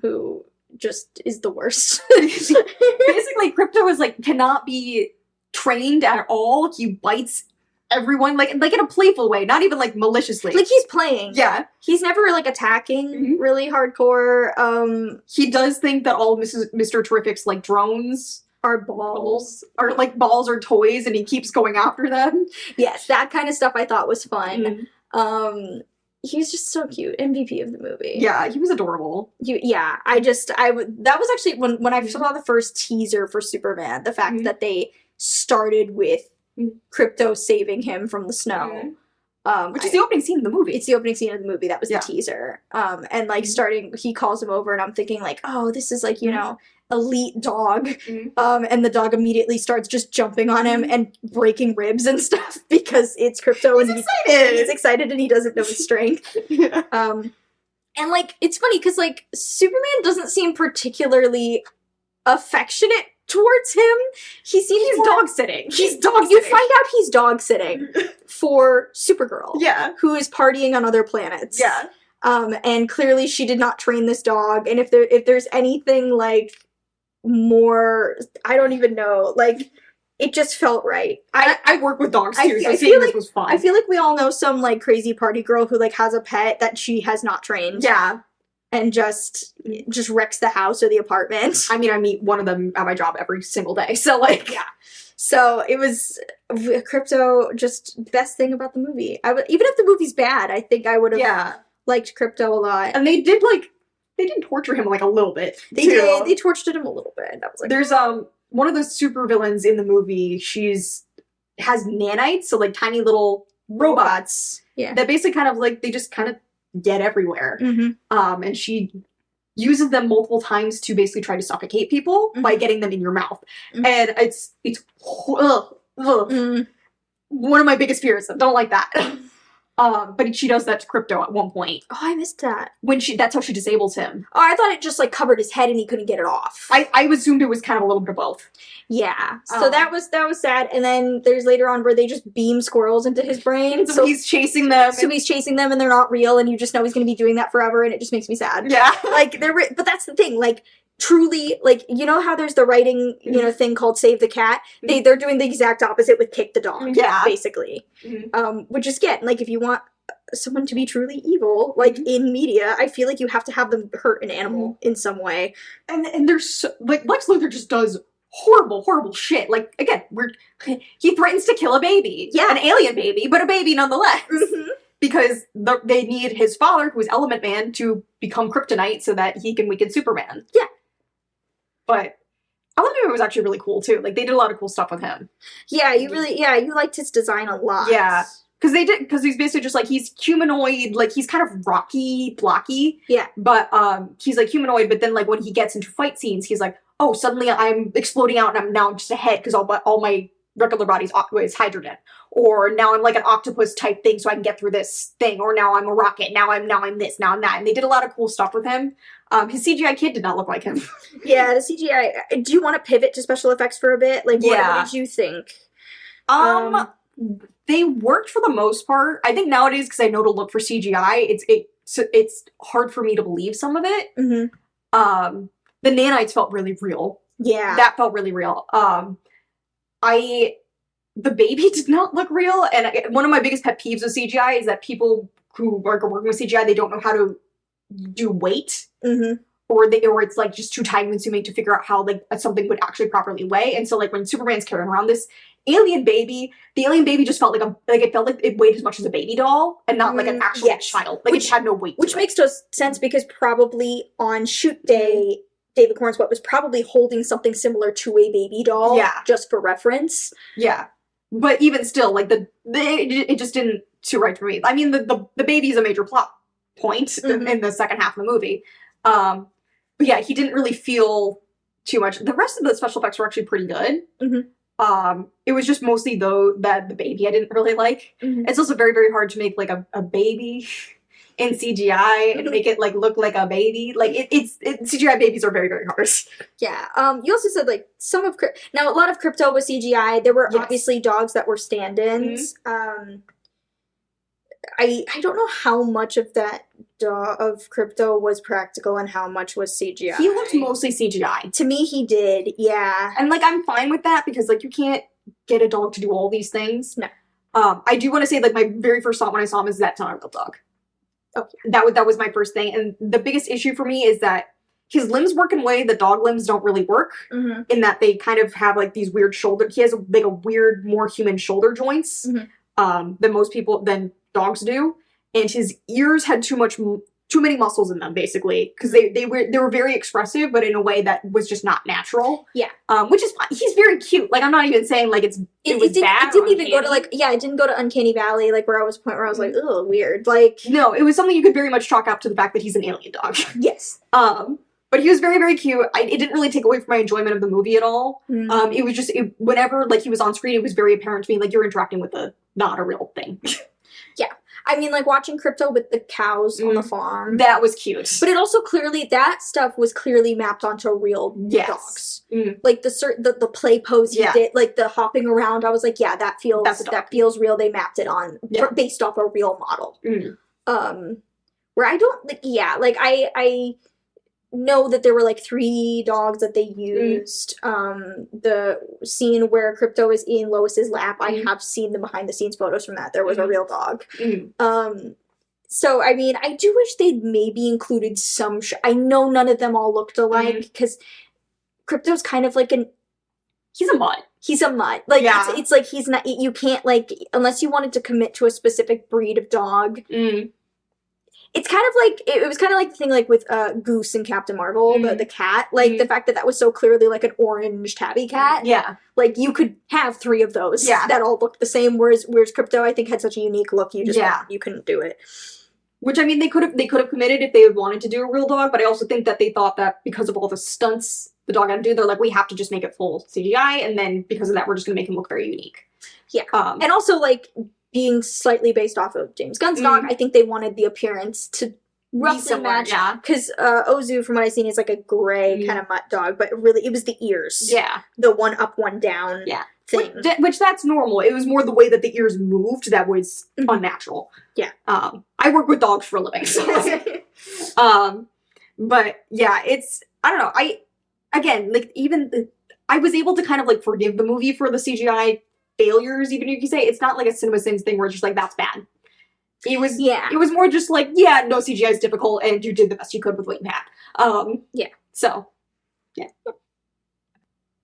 who just is the worst. Basically, Crypto is like cannot be trained at all. He bites everyone like in a playful way, not even like maliciously. Like he's playing. Yeah, he's never like attacking really hardcore. He does think that all of Mr. Terrific's like drones are balls or toys, and he keeps going after them. Yes, that kind of stuff I thought was fun. He's just so cute. MVP of the movie. Yeah, he was adorable. That was actually when I saw the first teaser for Superman, the fact that they started with Crypto saving him from the snow. Which is the opening scene of the movie. It's the opening scene of the movie. That was the teaser. And like he calls him over, and I'm thinking like, oh, this is like, you know, elite dog. And the dog immediately starts just jumping on him and breaking ribs and stuff because it's Crypto. He's excited. He's excited and he doesn't know his strength. And like, it's funny because like Superman doesn't seem particularly affectionate towards him. He's dog sitting. You find out he's dog sitting for Supergirl. Yeah. Who is partying on other planets. Yeah. And clearly she did not train this dog. And if there's anything like more, I don't even know, like it just felt right. I work with dogs too, so seeing this was fun. I feel like we all know some like crazy party girl who like has a pet that she has not trained. Yeah. and just wrecks the house or the apartment. I mean, I meet one of them at my job every single day, so like, Yeah. So it was Crypto. Just best thing about the movie. Even if the movie's bad, I think I would have liked Crypto a lot. And they did torture him like a little bit. They did. They tortured him a little bit. That was like, there's one of the super villains in the movie. Has nanites, so like tiny little robots. Yeah. That basically kind of like they just kind of get everywhere. Mm-hmm. And she uses them multiple times to basically try to suffocate people by getting them in your mouth. And it's one of my biggest fears. I don't like that. But she does that to Crypto at one point. Oh, I missed that. That's how she disables him. Oh, I thought it just like covered his head and he couldn't get it off. I assumed it was kind of a little bit of both. Yeah. So that was sad. And then there's later on where they just beam squirrels into his brain. So he's chasing them. So he's chasing them and they're not real and you just know he's going to be doing that forever and it just makes me sad. Yeah. Like but that's the thing. Like truly, like, you know how there's the writing, thing called Save the Cat? They're doing the exact opposite with Kick the Dog. Yeah. Basically. Which is, again, like, if you want someone to be truly evil, like, in media, I feel like you have to have them hurt an animal in some way. And there's, like, Lex Luthor just does horrible, horrible shit. Like, again, he threatens to kill a baby. Yeah. An alien baby, but a baby nonetheless. Because they need his father, who's Element Man, to become Kryptonite so that he can weaken Superman. Yeah. But Element Man was actually really cool, too. Like, they did a lot of cool stuff with him. Yeah, you liked his design a lot. Yeah. Because he's basically just, like, he's humanoid, like, he's kind of rocky, blocky. Yeah. But, he's, like, humanoid, but then, like, when he gets into fight scenes, he's like, oh, suddenly I'm exploding out and I'm just a head because all my regular body's is hydrogen. Or now I'm like an octopus type thing so I can get through this thing. Or now I'm a rocket. Now I'm this. Now I'm that. And they did a lot of cool stuff with him. His CGI kid did not look like him. Yeah, the CGI. Do you want to pivot to special effects for a bit? Like, what did you think? They worked for the most part. I think nowadays, because I know to look for CGI, it's hard for me to believe some of it. The nanites felt really real. Yeah. That felt really real. The baby did not look real, and one of my biggest pet peeves with CGI is that people who are working with CGI, they don't know how to do weight, or it's like just too time consuming to figure out how like something would actually properly weigh. And so like when Superman's carrying around this alien baby, the alien baby just felt it felt like it weighed as much as a baby doll and not like an actual child. Like it had no weight. Which makes no sense because probably on shoot day, David Corn Sweat was probably holding something similar to a baby doll, just for reference. Yeah. But even still, like, it just didn't sit right for me. I mean, the baby is a major plot point in the second half of the movie. But yeah, he didn't really feel too much. The rest of the special effects were actually pretty good. It was just mostly, though, that the baby I didn't really like. It's also very, very hard to make, like, a baby in CGI and make it, like, look like a baby. Like, CGI babies are very, very hard. Yeah. You also said, like, now, a lot of Crypto was CGI. There were obviously dogs that were stand-ins. I don't know how much of that of Crypto was practical and how much was CGI. He looked mostly CGI. To me, he did, yeah. And, like, I'm fine with that because, like, you can't get a dog to do all these things. No. I do want to say, like, my very first thought when I saw him is that's not a real dog. Oh, that was my first thing. And the biggest issue for me is that his limbs work in a way the dog limbs don't really work, in that they kind of have, like, these weird he has, like, a weird, more human shoulder joints than dogs do. And his ears had too many muscles in them, basically, because they were very expressive, but in a way that was just not natural. Yeah. Which is fine. He's very cute. Like, I'm not even saying, like, it was bad. It didn't even go to, like, it didn't go to Uncanny Valley, like, where I was point where I was like, ugh, weird. Like, no, it was something you could very much chalk up to the fact that he's an alien dog. Yes. But he was very, very cute. It didn't really take away from my enjoyment of the movie at all. It was just, whenever, like, he was on screen, it was very apparent to me, like, you're interacting with not a real thing. Yeah. I mean, like, watching Crypto with the cows on the farm. That was cute. But it also that stuff was clearly mapped onto real dogs. Like, the play pose he did, like, the hopping around, I was like, yeah, that feels real. They mapped it on, based off a real model. Where I don't, like, I know that there were, like, 3 dogs that they used. The scene where Crypto is in Lois's lap, I have seen the behind the scenes photos from that. There was a real dog. So, I mean, I do wish they'd maybe included some... I know none of them all looked alike, because Crypto's kind of like he's a mutt. He's a mutt. Like, Yeah. it's like he's not... You can't, like... Unless you wanted to commit to a specific breed of dog. It's kind of like... It was kind of like the thing, like, with Goose and Captain Marvel, the cat. Like, the fact that that was so clearly, like, an orange tabby cat. Yeah. Like, you could have 3 of those that all looked the same, whereas Crypto, I think, had such a unique look, you just... You couldn't do it. Which, I mean, they could have committed if they had wanted to do a real dog, but I also think that they thought that because of all the stunts the dog had to do, they're like, we have to just make it full CGI, and then because of that, we're just going to make him look very unique. Yeah. And also, like, being slightly based off of James Gunn's dog, I think they wanted the appearance to roughly match. Yeah. Because Ozu, from what I've seen, is like a gray kind of mutt dog, but really, it was the ears. Yeah. The one up, one down thing. Which that's normal. It was more the way that the ears moved that was unnatural. Yeah. I work with dogs for a living, so. But yeah, it's, I don't know. Again, like, I was able to kind of, like, forgive the movie for the CGI failures, even if you can say it's not like a CinemaSins thing where it's just like, that's bad. It was more just like, yeah, no, CGI is difficult, and you did the best you could with what you had. So, yeah.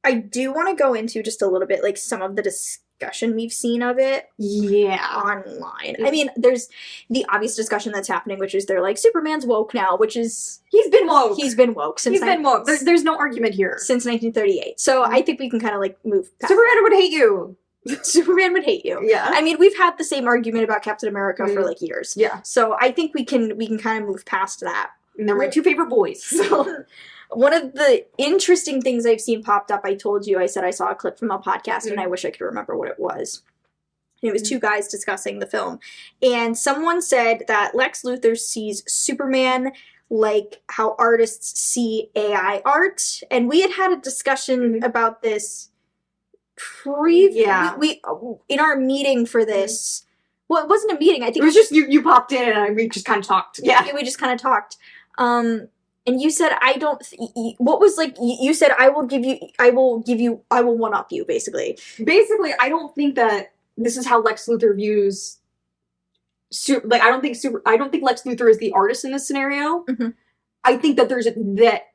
I do want to go into just a little bit, like, some of the discussion we've seen of it online. I mean, there's the obvious discussion that's happening, which is they're like, Superman's woke now, which is... He's been woke. He's been woke since... There's no argument here. Since 1938. So I think we can kind of, like, move past Superman would hate you. Superman would hate you. Yeah. I mean, we've had the same argument about Captain America for, like, years. Yeah. So I think we can kind of move past that. And they're my 2 favorite boys, so... One of the interesting things I've seen popped up, I told you, I said I saw a clip from a podcast, and I wish I could remember what it was. And it was 2 guys discussing the film. And someone said that Lex Luthor sees Superman like how artists see AI art. And we had a discussion about this we in our meeting for this. Well, it wasn't a meeting. I think it was just you popped in and we just kind of talked. Yeah, we just kind of talked. And you said, I don't, what was, like, you said, I will one up you, basically. Basically, I don't think that this is how Lex Luthor views, I don't think Lex Luthor is the artist in this scenario. I think that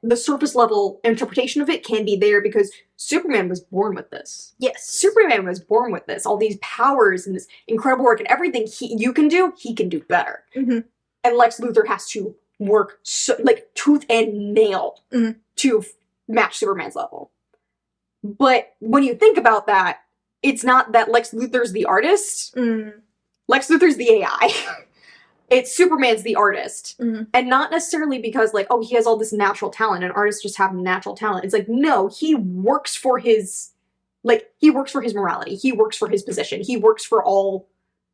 the surface level interpretation of it can be there because Superman was born with this. Yes. Superman was born with this, all these powers and this incredible work, and everything you can do, he can do better. And Lex Luthor has to work like tooth and nail to match Superman's level. But when you think about that, it's not that Lex Luthor's the artist. Lex Luthor's the AI. It's Superman's the artist. And not necessarily because, like, oh, he has all this natural talent and artists just have natural talent. It's like, no, he works for his morality. He works for his position. He works for all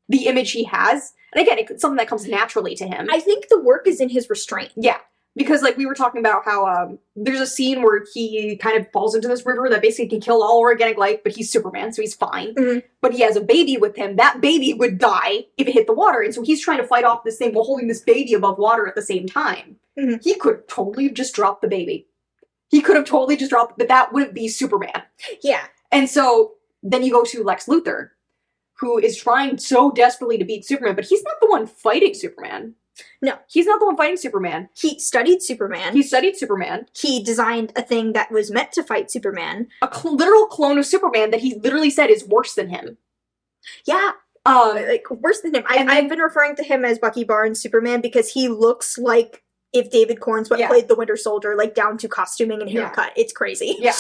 the image he has. And again, it's something that comes naturally to him. I think the work is in his restraint. Yeah. Because, like, we were talking about how there's a scene where he kind of falls into this river that basically can kill all organic life, but he's Superman, so he's fine. But he has a baby with him. That baby would die if it hit the water. And so he's trying to fight off this thing while holding this baby above water at the same time. He could totally have just dropped the baby. He could have totally just dropped, but that wouldn't be Superman. Yeah. And so then you go to Lex Luthor, who is trying so desperately to beat Superman, but he's not the one fighting Superman. No. He's not the one fighting Superman. He studied Superman. He designed a thing that was meant to fight Superman. A literal clone of Superman that he literally said is worse than him. Yeah. Like, worse than him. I've been referring to him as Bucky Barnes Superman because he looks like if David Cornswet played the Winter Soldier, like, down to costuming and haircut. It's crazy. Yeah.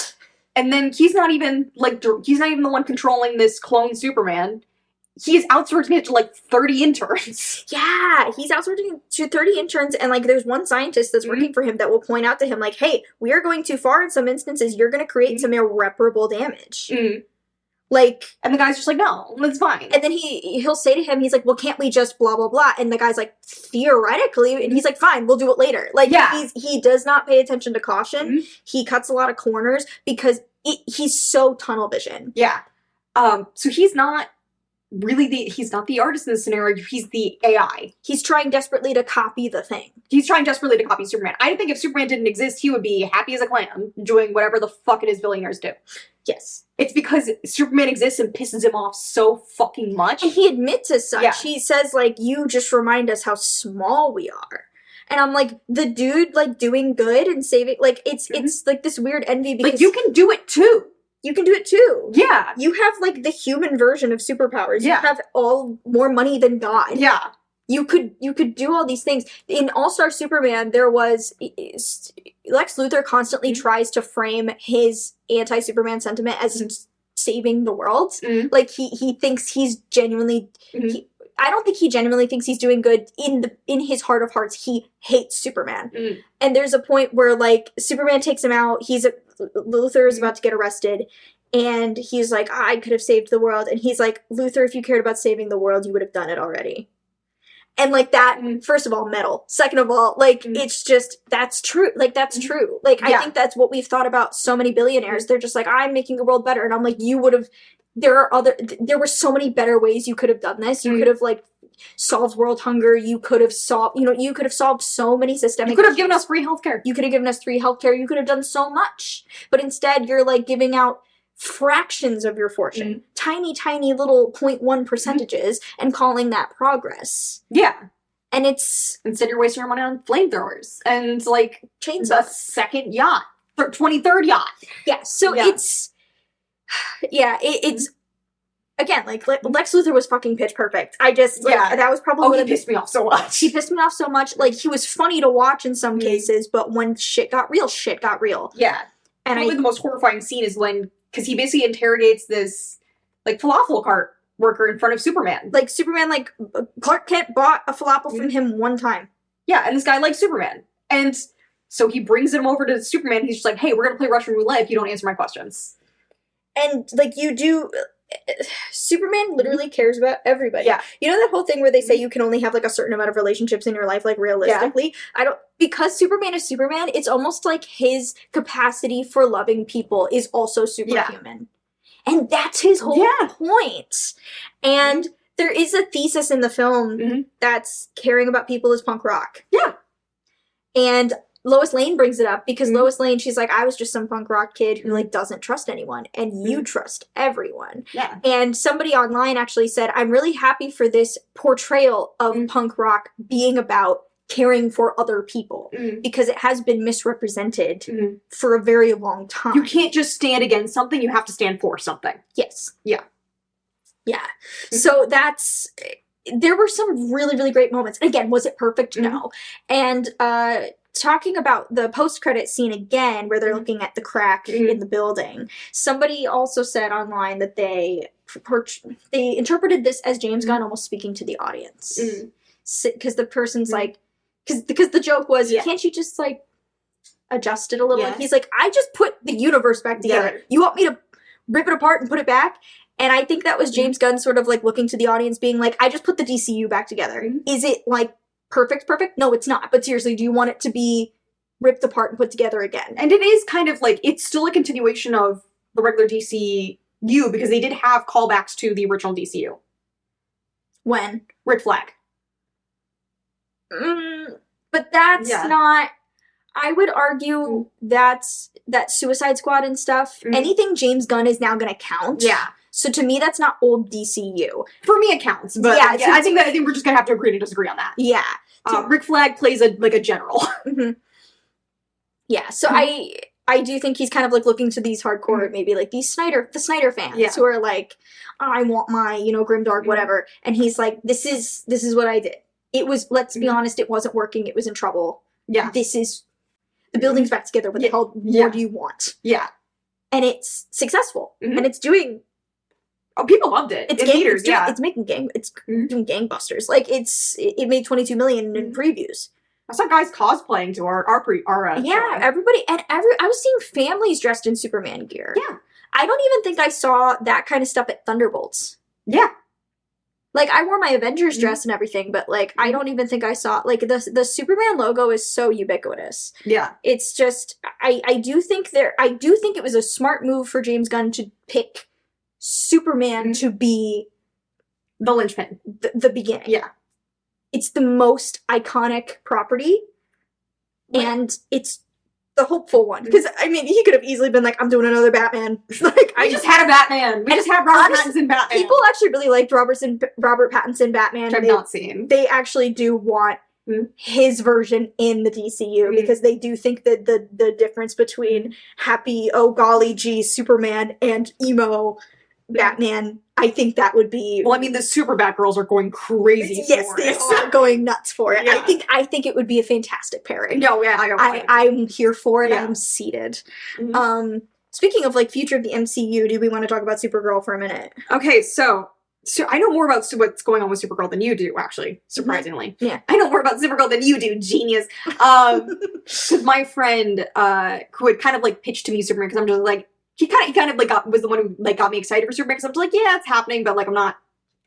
And then he's not even the one controlling this clone Superman. He's outsourcing it to, like, 30 interns. Yeah, he's outsourcing it to 30 interns, and, like, there's one scientist that's working for him that will point out to him, like, hey, we are going too far in some instances. You're going to create some irreparable damage. Like... And the guy's just like, no, that's fine. And then he'll say to him, he's like, well, can't we just blah, blah, blah? And the guy's like, theoretically, and he's like, fine, we'll do it later. Like, he does not pay attention to caution. He cuts a lot of corners because he's so tunnel vision. Yeah. So he's not he's not the artist in this scenario, he's the AI. He's trying desperately to copy the thing. He's trying desperately to copy Superman. I think if Superman didn't exist, he would be happy as a clam, doing whatever the fuck it is billionaires do. Yes. It's because Superman exists and pisses him off so fucking much. And he admits as such. Yeah. He says, like, you just remind us how small we are. And I'm like, the dude, like, doing good and saving, like, it's like this weird envy because... Like, you can do it too. You can do it too. Yeah. You have, like, the human version of superpowers. Yeah. You have all more money than God. Yeah. You could do all these things. In All-Star Superman, there was... Lex Luthor constantly tries to frame his anti-Superman sentiment as saving the world. Like, he thinks he's genuinely... I don't think he genuinely thinks he's doing good. In his heart of hearts, he hates Superman. And there's a point where, like, Superman takes him out. Luthor is about to get arrested. And he's like, I could have saved the world. And he's like, Luthor, if you cared about saving the world, you would have done it already. And, like, that, first of all, metal. Second of all, like, it's just, that's true. Like, that's true. Like, I think that's what we've thought about so many billionaires. They're just like, I'm making the world better. And I'm like, you would have... There were so many better ways you could have done this. You could have, like, solved world hunger. You could have solved, you could have solved so many systemic... You could have given us free healthcare. You could have given us free healthcare. You could have done so much. But instead, you're, like, giving out fractions of your fortune. Tiny, tiny little 0.1 percentages and calling that progress. Yeah. And it's... Instead, you're wasting your money on flamethrowers. And, like, chainsaws. The second yacht. 23rd yacht. Yeah, so it's... Yeah, it's... Again, like, Lex Luthor was fucking pitch perfect. I just, like, that was probably... he pissed me off so much. He pissed me off so much. Like, he was funny to watch in some cases, but when shit got real, shit got real. Yeah. And probably the most horrifying scene is when... Because he basically interrogates this, like, falafel cart worker in front of Superman. Like, Superman, like, Clark Kent bought a falafel from him one time. Yeah, and this guy likes Superman. And so he brings him over to Superman. He's just like, hey, we're going to play Russian roulette if you don't answer my questions. And, like, you do... Superman literally cares about everybody. Yeah. You know that whole thing where they say you can only have, like, a certain amount of relationships in your life, like, realistically? Yeah. Because Superman is Superman, it's almost like his capacity for loving people is also superhuman. Yeah. And that's his whole point. And there is a thesis in the film that's caring about people is punk rock. Yeah. And Lois Lane brings it up because Lois Lane, she's like, I was just some punk rock kid who, like, doesn't trust anyone. And you trust everyone. Yeah. And somebody online actually said, I'm really happy for this portrayal of punk rock being about caring for other people. Because it has been misrepresented for a very long time. You can't just stand against something, you have to stand for something. Yes. Yeah. Yeah. So that's... There were some really, really great moments. And again, was it perfect? No. And, talking about the post-credit scene again, where they're looking at the crack in the building, somebody also said online that they interpreted this as James Gunn almost speaking to the audience. Because the person's like... Because the joke was, can't you just, like, adjust it a little? Yeah. He's like, I just put the universe back together. Yeah. You want me to rip it apart and put it back? And I think that was James Gunn sort of, like, looking to the audience being like, I just put the DCU back together. Is it, like, perfect? No, it's not. But seriously, do you want it to be ripped apart and put together again? And it is kind of like, it's still a continuation of the regular DCU because they did have callbacks to the original DCU. When? Rick Flag. But that's not... I would argue that Suicide Squad and stuff, anything James Gunn is now going to count. Yeah. So to me, that's not old DCU. For me, it counts. But I think we're just gonna have to agree to disagree on that. Yeah. Rick Flag plays a general. Yeah. So I do think he's kind of, like, looking to these hardcore, maybe, like, the Snyder fans who are like, I want my, grimdark whatever, and he's like, this is what I did. It was, let's be honest, it wasn't working. It was in trouble. Yeah. This is the building's back together. What the hell more do you want? Yeah. And it's successful, and it's doing. Oh, people loved it. It's theaters, it's making it's doing gangbusters. Like, it made $22 million in previews. I saw guys cosplaying to our yeah, everybody, and I was seeing families dressed in Superman gear. Yeah. I don't even think I saw that kind of stuff at Thunderbolts. Yeah. Like, I wore my Avengers dress and everything, but, like, I don't even think I saw... Like, the Superman logo is so ubiquitous. Yeah. It's just... I do think it was a smart move for James Gunn to pick Superman to be The linchpin. the beginning. Yeah. It's the most iconic property, and it's the hopeful one. Because, I mean, he could have easily been like, I'm doing another Batman. Like, I just had a Batman. We just had Robert Pattinson Batman. People actually really liked Robert Pattinson Batman. Which I've not seen. They actually do want his version in the DCU because they do think that the difference between happy, oh golly gee, Superman and emo Batman, I think that would be... Well, I mean, the Super Batgirls are going crazy for it. Yes, they are going nuts for it. Yeah. I think it would be a fantastic pairing. No, yeah, I'm here for it. Yeah. I'm seated. Speaking of, like, future of the MCU, do we want to talk about Supergirl for a minute? Okay, so I know more about what's going on with Supergirl than you do, actually, surprisingly. Yeah. I know more about Supergirl than you do, genius. Because my friend, who had kind of, like, pitched to me Superman, because I'm just, like, he kind of like was the one who like got me excited for Superman, because I'm just like, yeah, it's happening, but like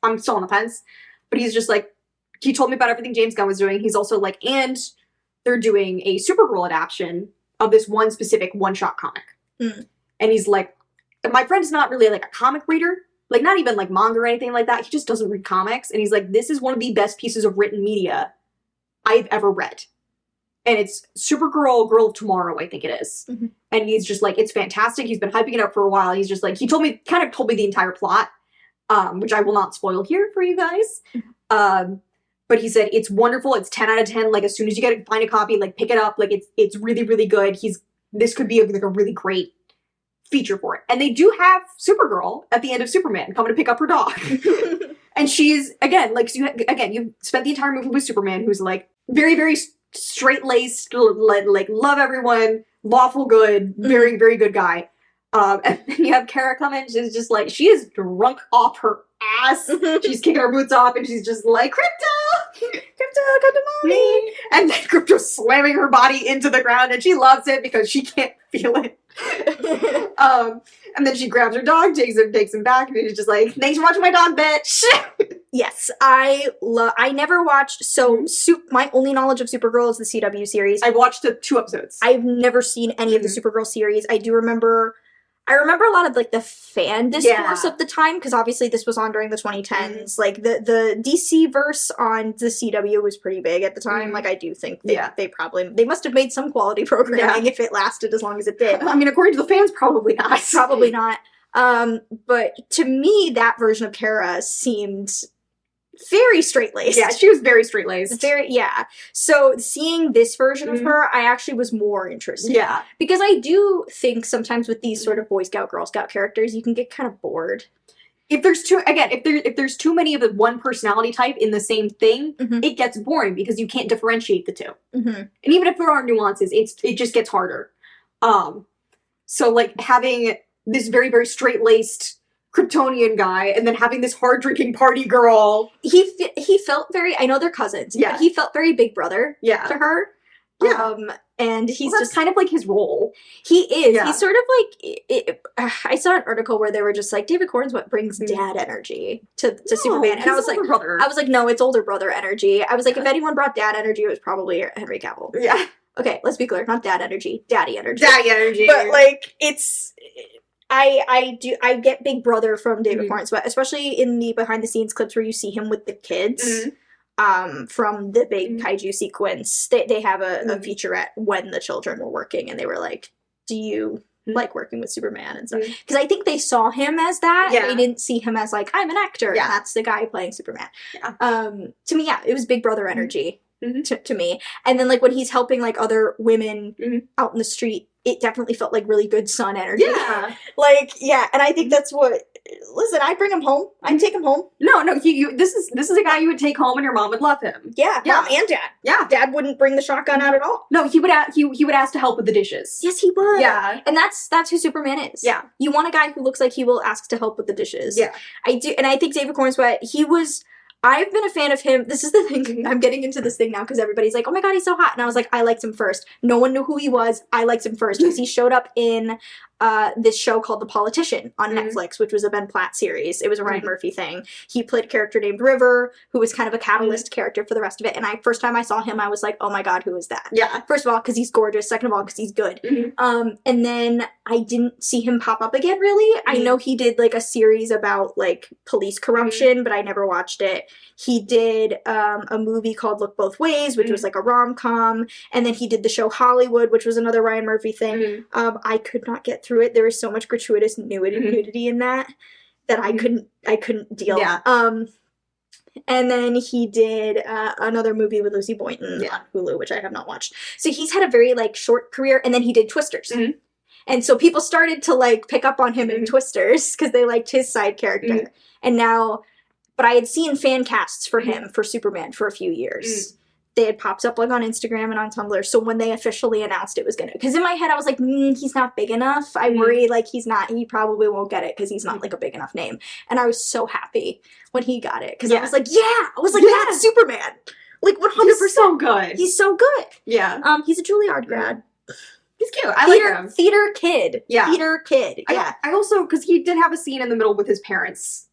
I'm still on the fence. But he's just like, he told me about everything James Gunn was doing. He's also like, and they're doing a Supergirl adaptation of this one specific one-shot comic. And he's like, my friend's not really like a comic reader, like not even like manga or anything like that. He just doesn't read comics. And he's like, this is one of the best pieces of written media I've ever read. And it's Supergirl, Girl of Tomorrow, I think it is. And he's just like, it's fantastic. He's been hyping it up for a while. He's just like, he kind of told me the entire plot, which I will not spoil here for you guys. But he said, it's wonderful. It's 10 out of 10. Like, as soon as you find a copy, like, pick it up. Like, it's really, really good. This could be like a really great feature for it. And they do have Supergirl at the end of Superman coming to pick up her dog. And she's, again, like, you've spent the entire movie with Superman, who's like very, very straight-laced, like love everyone, lawful good, very, very good guy. And then you have Kara come in, she's just like, she is drunk off her ass. She's kicking her boots off, and she's just like, Krypto, come to mommy. And then Krypto's slamming her body into the ground, and she loves it because she can't feel it. And then she grabs her dog, takes him back, and she's just like, thanks for watching my dog, bitch. Yes, I never watched, my only knowledge of Supergirl is the CW series. I watched the 2 episodes. I've never seen any of the Supergirl series. I remember a lot of, like, the fan discourse of the time, because obviously this was on during the 2010s. Like, the DC-verse on the CW was pretty big at the time. Like, I do think they must have made some quality programming if it lasted as long as it did. I mean, according to the fans, probably not. Probably not. But to me, that version of Kara seemed very straight-laced. Yeah, she was very straight-laced. So seeing this version of her, I actually was more interested. Yeah. Because I do think sometimes with these sort of Boy Scout, Girl Scout characters, you can get kind of bored. If there's too many of the one personality type in the same thing, it gets boring because you can't differentiate the two. And even if there are nuances, it just gets harder. So like having this very, very straight-laced Kryptonian guy, and then having this hard-drinking party girl. He felt very, I know they're cousins, but he felt very Big Brother to her. And he's just kind of like his role. He is. He's sort of like, I saw an article where they were just like, David Cornswet brings dad energy to Superman. And I was like, no, it's older brother energy. I was like, if anyone brought dad energy, it was probably Henry Cavill. Yeah. Okay, let's be clear, not dad energy, daddy energy. Daddy energy. But like, it's... I get Big Brother from David Cornswet, especially in the behind the scenes clips where you see him with the kids. From the big kaiju sequence, they have a featurette when the children were working, and they were like, do you like working with Superman and stuff? Because I think they saw him as that. They didn't see him as like, I'm an actor, and that's the guy playing Superman. To me, it was Big Brother energy to me. And then like when he's helping like other women out in the street, it definitely felt like really good son energy. And I think that's what... Listen, I'd bring him home. I'd take him home. No, this is a guy you would take home, and your mom would love him. Mom and dad. Dad wouldn't bring the shotgun out at all. No, he would ask to help with the dishes. Yes, he would. And that's who Superman is. You want a guy who looks like he will ask to help with the dishes. I do, and I think David Cornswet, I've been a fan of him. This is the thing. I'm getting into this thing now because everybody's like, oh my god, he's so hot. And I was like, I liked him first. No one knew who he was. I liked him first because he showed up in this show called The Politician on Netflix, which was a Ben Platt series. It was a Ryan Murphy thing. He played a character named River, who was kind of a catalyst character for the rest of it. And first time I saw him, I was like, oh my god, who is that? Yeah. First of all, because he's gorgeous. Second of all, because he's good. And then I didn't see him pop up again, really. I know he did, like, a series about, like, police corruption, but I never watched it. He did a movie called Look Both Ways, which was, like, a rom-com. And then he did the show Hollywood, which was another Ryan Murphy thing. I could not get through it. There was so much gratuitous nudity in that I couldn't deal. Yeah. And then he did another movie with Lucy Boynton on Hulu, which I have not watched. So he's had a very, like, short career, and then he did Twisters. And so people started to, like, pick up on him in Twisters because they liked his side character. And now, but I had seen fan casts for him for Superman for a few years. They had popped up, like, on Instagram and on Tumblr. So when they officially announced it was gonna, because in my head I was like, he's not big enough. I worry, like, he probably won't get it because he's not, like, a big enough name. And I was so happy when he got it because I was like, that's Superman. Like, 100%. He's so good. He's so good. Yeah. He's a Juilliard grad. He's cute. I like him. Theater kid. Yeah. Theater kid. Yeah. I also, because he did have a scene in the middle with his parents,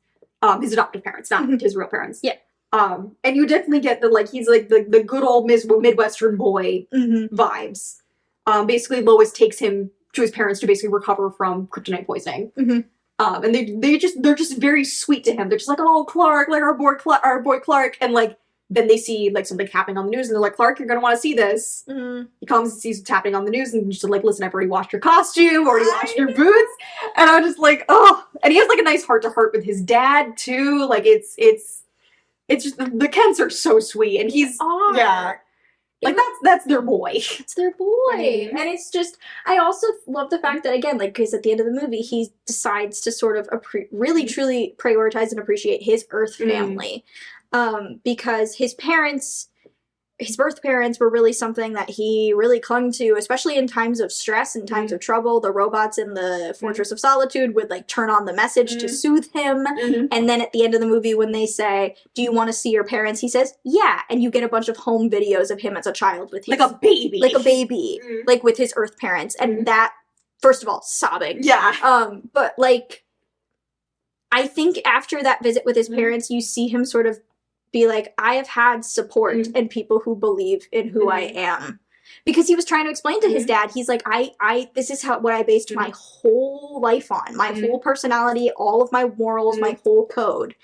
his adoptive parents, not his real parents. Yeah. And you definitely get the, like, he's like the good old Midwestern boy vibes. Basically, Lois takes him to his parents to basically recover from kryptonite poisoning. And they're just very sweet to him. They're just like, oh, Clark, like our boy Clark, and like then they see like something happening on the news, and they're like, Clark, you're gonna want to see this. He comes and sees what's happening on the news, and just like, listen, I've already washed your costume, already washed your boots, and I'm just like, oh. And he has like a nice heart to heart with his dad too. Like it's just the Kents are so sweet, and he's like that's their boy. It's their boy, and it's just I also love the fact that again, like, because at the end of the movie, he decides to sort of really truly prioritize and appreciate his Earth family, because his parents. His birth parents were really something that he really clung to, especially in times of stress and times of trouble. The robots in the Fortress of Solitude would, like, turn on the message to soothe him. And then at the end of the movie, when they say, do you want to see your parents? He says, yeah. And you get a bunch of home videos of him as a child with his... Like a baby. Like, with his Earth parents. And that, first of all, sobbing. Yeah. But, like, I think after that visit with his parents, you see him sort of be like, I have had support and people who believe in who I am. Because he was trying to explain to his dad, he's like, this is what I based my whole life on. My whole personality, all of my morals, my whole code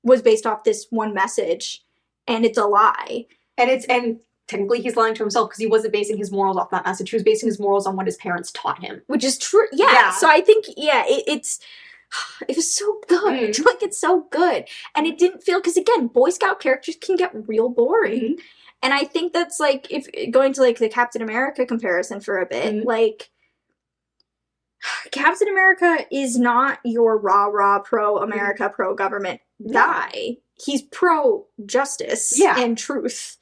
was based off this one message. And it's a lie. And technically he's lying to himself because he wasn't basing his morals off that message. He was basing his morals on what his parents taught him. Which is true. Yeah. So I think, it was so good. Like, it's so good. And it didn't feel, because again, Boy Scout characters can get real boring. And I think that's, like, if going to, like, the Captain America comparison for a bit, like, Captain America is not your rah-rah pro-America, pro-government guy. He's pro-justice and truth.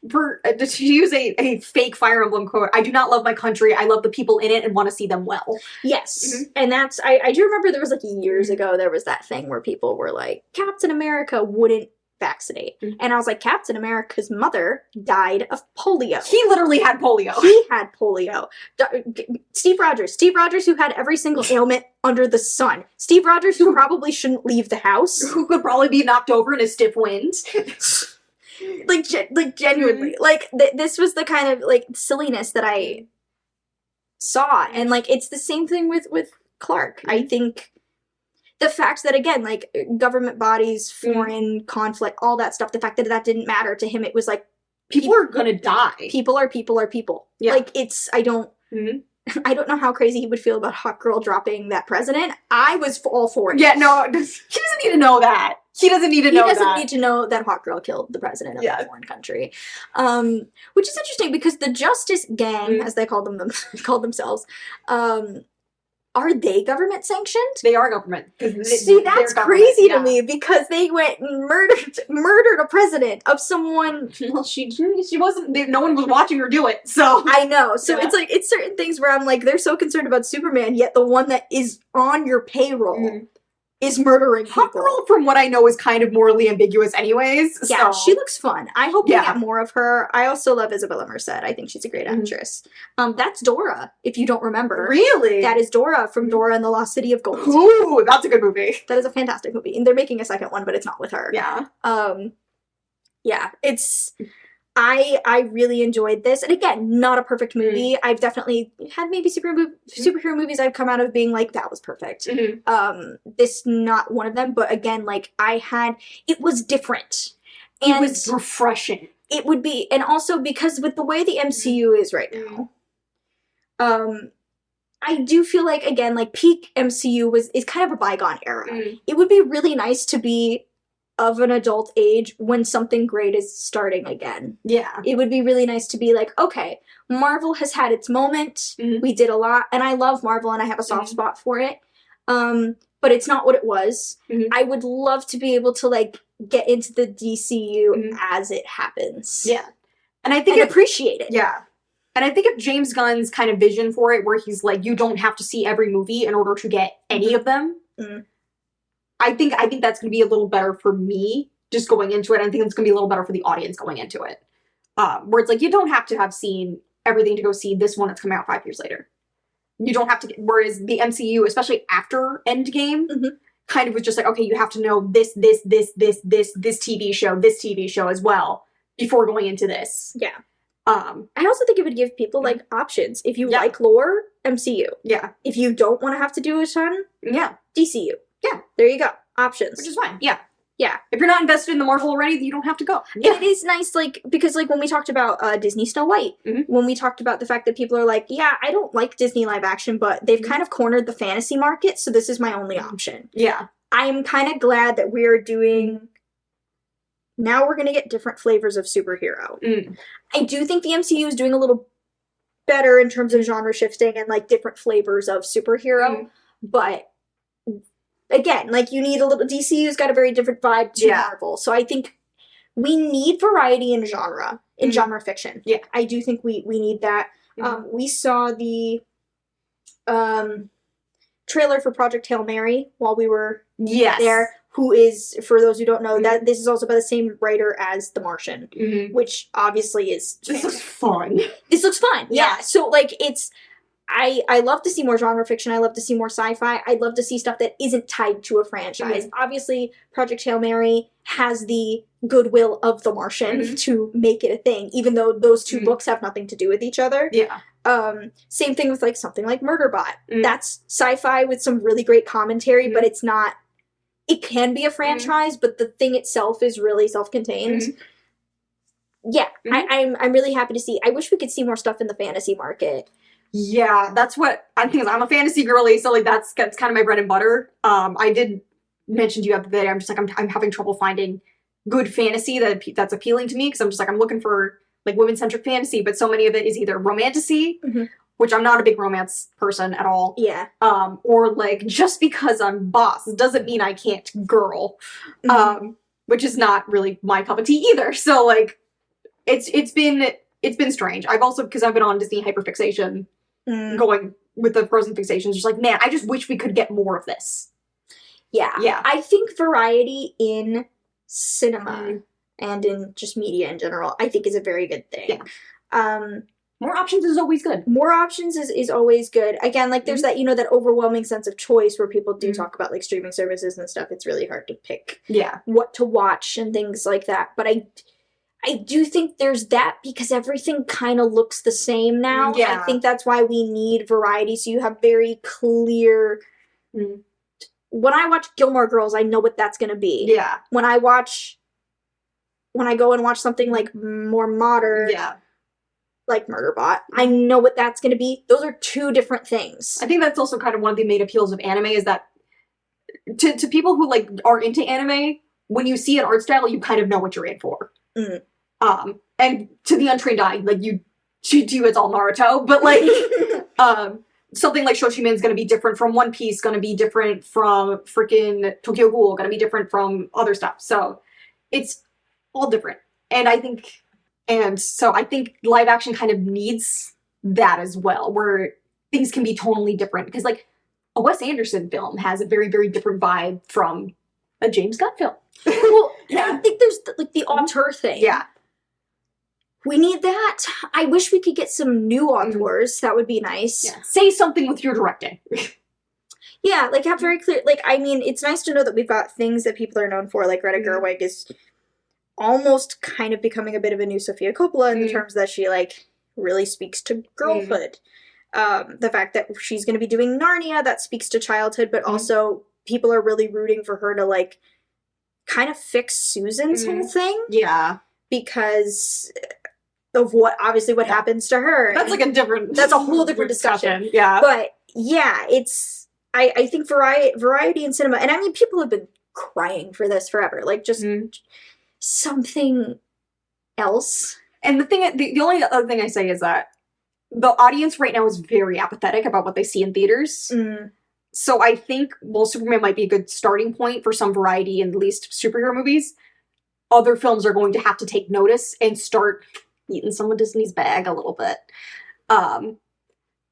To use a fake Fire Emblem quote, I do not love my country, I love the people in it and want to see them well. Yes. And that's, I do remember there was, like, years ago, there was that thing where people were like, Captain America wouldn't vaccinate. And I was like, Captain America's mother died of polio. He literally had polio. He had polio. Steve Rogers, who had every single ailment under the sun. Steve Rogers, who probably shouldn't leave the house. Who could probably be knocked over in a stiff wind. Like genuinely, like this was the kind of like silliness that I saw, and like it's the same thing with Clark. I think the fact that again, like government bodies, foreign conflict, all that stuff, the fact that that didn't matter to him, it was like people are gonna die. People are people. Yeah. Like it's I don't know how crazy he would feel about Hot Girl dropping that president. I was all for it. Yeah, no, he doesn't need to know that. He doesn't need to know that Hot Girl killed the president of a foreign country. Which is interesting because the Justice Gang, as they called themselves, are they government sanctioned? They are government. See, that's crazy to me because they went and murdered a president of someone. Well, she wasn't. No one was watching her do it. So I know. So it's like it's certain things where I'm like, they're so concerned about Superman, yet the one that is on your payroll is murdering people. Hot Girl, from what I know, is kind of morally ambiguous anyways. Yeah, so. she looks fun. I hope we Yeah. get more of her. I also love Isabella Merced. I think she's a great actress. That's Dora, if you don't remember. Really? That is Dora from Dora and the Lost City of Gold. Ooh, that's a good movie. That is a fantastic movie. And they're making a second one, but it's not with her. Yeah. Yeah, it's... I really enjoyed this. And again, not a perfect movie. I've definitely had maybe superhero movies I've come out of being like, that was perfect. This not one of them, but again, like, it was different. And it was refreshing. It would be, and also because with the way the MCU is right now, I do feel like, again, like, peak MCU is kind of a bygone era. It would be really nice to be of an adult age when something great is starting again. Yeah. It would be really nice to be like, okay, Marvel has had its moment. We did a lot, and I love Marvel and I have a soft spot for it. But it's not what it was. I would love to be able to, like, get into the DCU as it happens. Yeah. And I think appreciate it. Yeah. And I think of James Gunn's kind of vision for it, where he's like, you don't have to see every movie in order to get any of them. I think that's going to be a little better for me just going into it. I think it's going to be a little better for the audience going into it. Where it's like, you don't have to have seen everything to go see this one that's coming out 5 years later. You don't have to. Whereas the MCU, especially after Endgame, kind of was just like, okay, you have to know this TV show as well before going into this. Yeah. I also think it would give people, like, options. If you like lore, MCU. Yeah. If you don't want to have to do a ton, DCU. Yeah. There you go. Options. Which is fine. Yeah. Yeah. If you're not invested in the Marvel already, you don't have to go. Yeah. And it is nice, like, because, like, when we talked about Disney Snow White, when we talked about the fact that people are like, yeah, I don't like Disney live action, but they've kind of cornered the fantasy market, so this is my only option. Yeah. I'm kind of glad that we're doing... Now we're going to get different flavors of superhero. I do think the MCU is doing a little better in terms of genre shifting and, like, different flavors of superhero, but... Again, like, you need a little... DCU's got a very different vibe to Marvel. So I think we need variety in genre. In genre fiction. Yeah. I do think we need that. We saw the trailer for Project Hail Mary while we were there. Who is, for those who don't know, that this is also by the same writer as The Martian. Which obviously is... This looks fun. This looks fun. Yeah. So, like, it's... I love to see more genre fiction. I love to see more sci-fi. I'd love to see stuff that isn't tied to a franchise. Obviously, Project Hail Mary has the goodwill of The Martian to make it a thing, even though those two books have nothing to do with each other. Yeah. Same thing with, like, something like Murderbot. That's sci-fi with some really great commentary, but it's not... It can be a franchise, but the thing itself is really self-contained. Yeah, I'm really happy to see. I wish we could see more stuff in the fantasy market. Yeah, that's what I think. I'm a fantasy girly, so, like, that's kind of my bread and butter. I did mention to you the other day, I'm just like, I'm having trouble finding good fantasy that's appealing to me, because I'm just like, I'm looking for, like, women-centric fantasy, but so many of it is either romantasy, which I'm not a big romance person at all. Yeah. Or, like, just because I'm boss doesn't mean I can't girl. Which is not really my cup of tea either. So, like, it's been strange. I've also, because I've been on Disney hyperfixation, going with the Frozen fixations, just like, man, I just wish we could get more of this. Yeah. Yeah. I think variety in cinema and in just media in general, I think is a very good thing. Yeah. More options is always good. More options is always good. Again, like, there's that, you know, that overwhelming sense of choice where people do talk about, like, streaming services and stuff. It's really hard to pick what to watch and things like that. But I do think there's that, because everything kind of looks the same now. Yeah. I think that's why we need variety, so you have very clear... When I watch Gilmore Girls, I know what that's going to be. Yeah. When I go and watch something, like, more modern, like Murderbot, I know what that's going to be. Those are two different things. I think that's also kind of one of the main appeals of anime, is that to people who, like, are into anime, when you see an art style, you kind of know what you're in for. And to the untrained eye, like, to you it's all Naruto, but, like, something like Shoshimen's gonna be different from One Piece, gonna be different from freaking Tokyo Ghoul, gonna be different from other stuff. So it's all different. And I think live action kind of needs that as well, where things can be tonally different. Because, like, a Wes Anderson film has a very, very different vibe from a James Gunn film. Well, Yeah. I think there's like the auteur thing. Yeah. We need that. I wish we could get some new auteurs. That would be nice. Yeah. Say something with your directing. Yeah, like have very clear, like, I mean, it's nice to know that we've got things that people are known for, like Greta Gerwig is almost kind of becoming a bit of a new Sofia Coppola in the terms that she, like, really speaks to girlhood. The fact that she's going to be doing Narnia, that speaks to childhood, but also people are really rooting for her to, like, kind of fix Susan's whole thing. Yeah. Because of what, obviously, what happens to her. That's like a different... That's a whole different discussion. Yeah. But, yeah, it's... I think variety in cinema, and I mean, people have been crying for this forever. Like, just something else. And the only other thing I say is that the audience right now is very apathetic about what they see in theaters. So I think, while Superman might be a good starting point for some variety in at least superhero movies, other films are going to have to take notice and start eating some of Disney's bag a little bit.